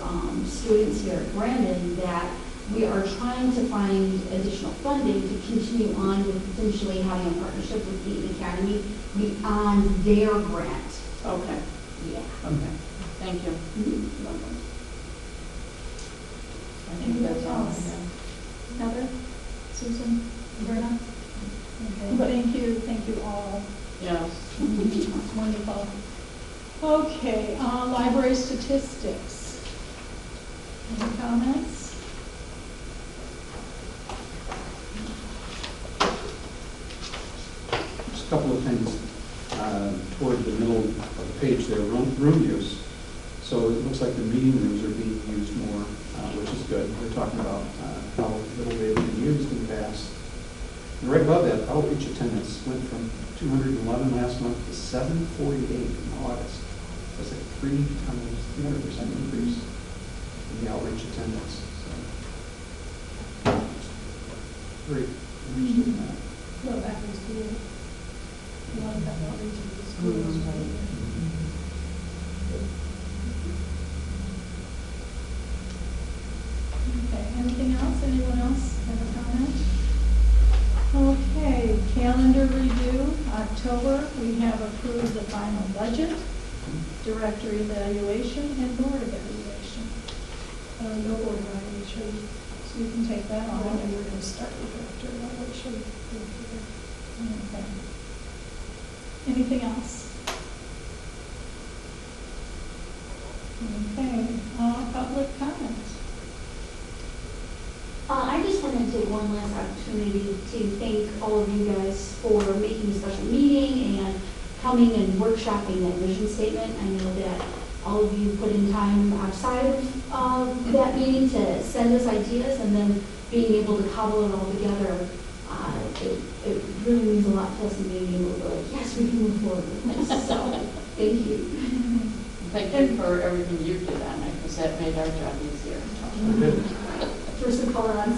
students here at Brandon that we are trying to find additional funding to continue on with potentially having a partnership with Eaton Academy beyond their grant. Okay. Yeah. Okay. Thank you. Mm-hmm. I think that's all I have. Heather? Susan? Verna? Okay, thank you all. Yes. That's wonderful. Okay, library statistics. Any comments? Just a couple of things. toward the middle of the page there, room use. So it looks like the meeting rooms are being used more, which is good. They're talking about how little they've been used in the past. And right above that, outreach attendance went from 211 last month to 748 in August. That's like 300% increase in the outreach attendance. So, very interested in that. Well, that was cool. A lot of that outreach to the schools. Okay, anything else? Anyone else have a comment? Okay, calendar review, October, we have approved the final budget, director evaluation, and board evaluation. No board evaluation, so you can take that on. And we're going to start with director evaluation. Okay. Anything else? Okay, public comments. I just wanted to take one last opportunity to thank all of you guys for making a special meeting and coming and workshopping that vision statement. I know that all of you put in time outside of that meeting to send us ideas, and then being able to cobble it all together. It really means a lot to us in being able to go, like, yes, we can move forward with this. So, thank you. Thank you for everything you did on it, because that made our job easier. Good. Throw some color on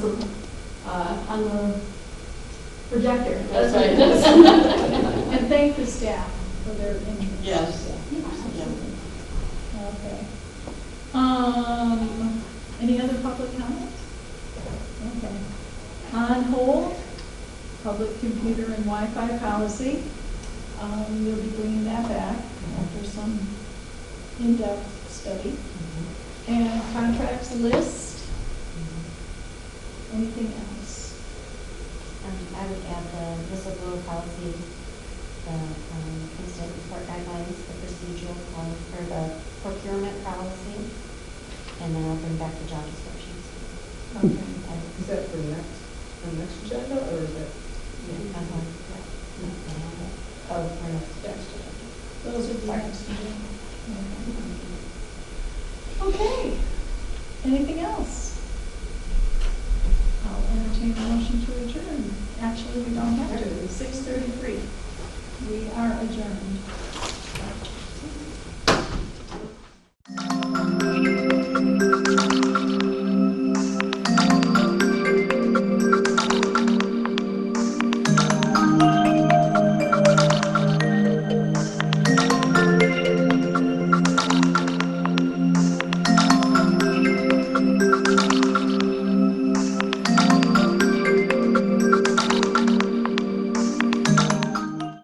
on the projector. That's right. And thank the staff for their interest. Yes. Okay. Any other public comment? Okay. On hold, public computer and Wi-Fi policy. You'll be bringing that back after some in-depth study. And contracts list. Anything else? I would add the whistleblower policy, the incident report guidelines, the procedural policy, or the procurement policy, and then I'll bring back the job descriptions. Okay. Is that for the next agenda, or is that? Yeah. Oh, for next agenda. Those are the next agenda. Okay. Anything else? I'll entertain a motion to adjourn. Actually, we don't have to. It's 6:33. We are adjourned.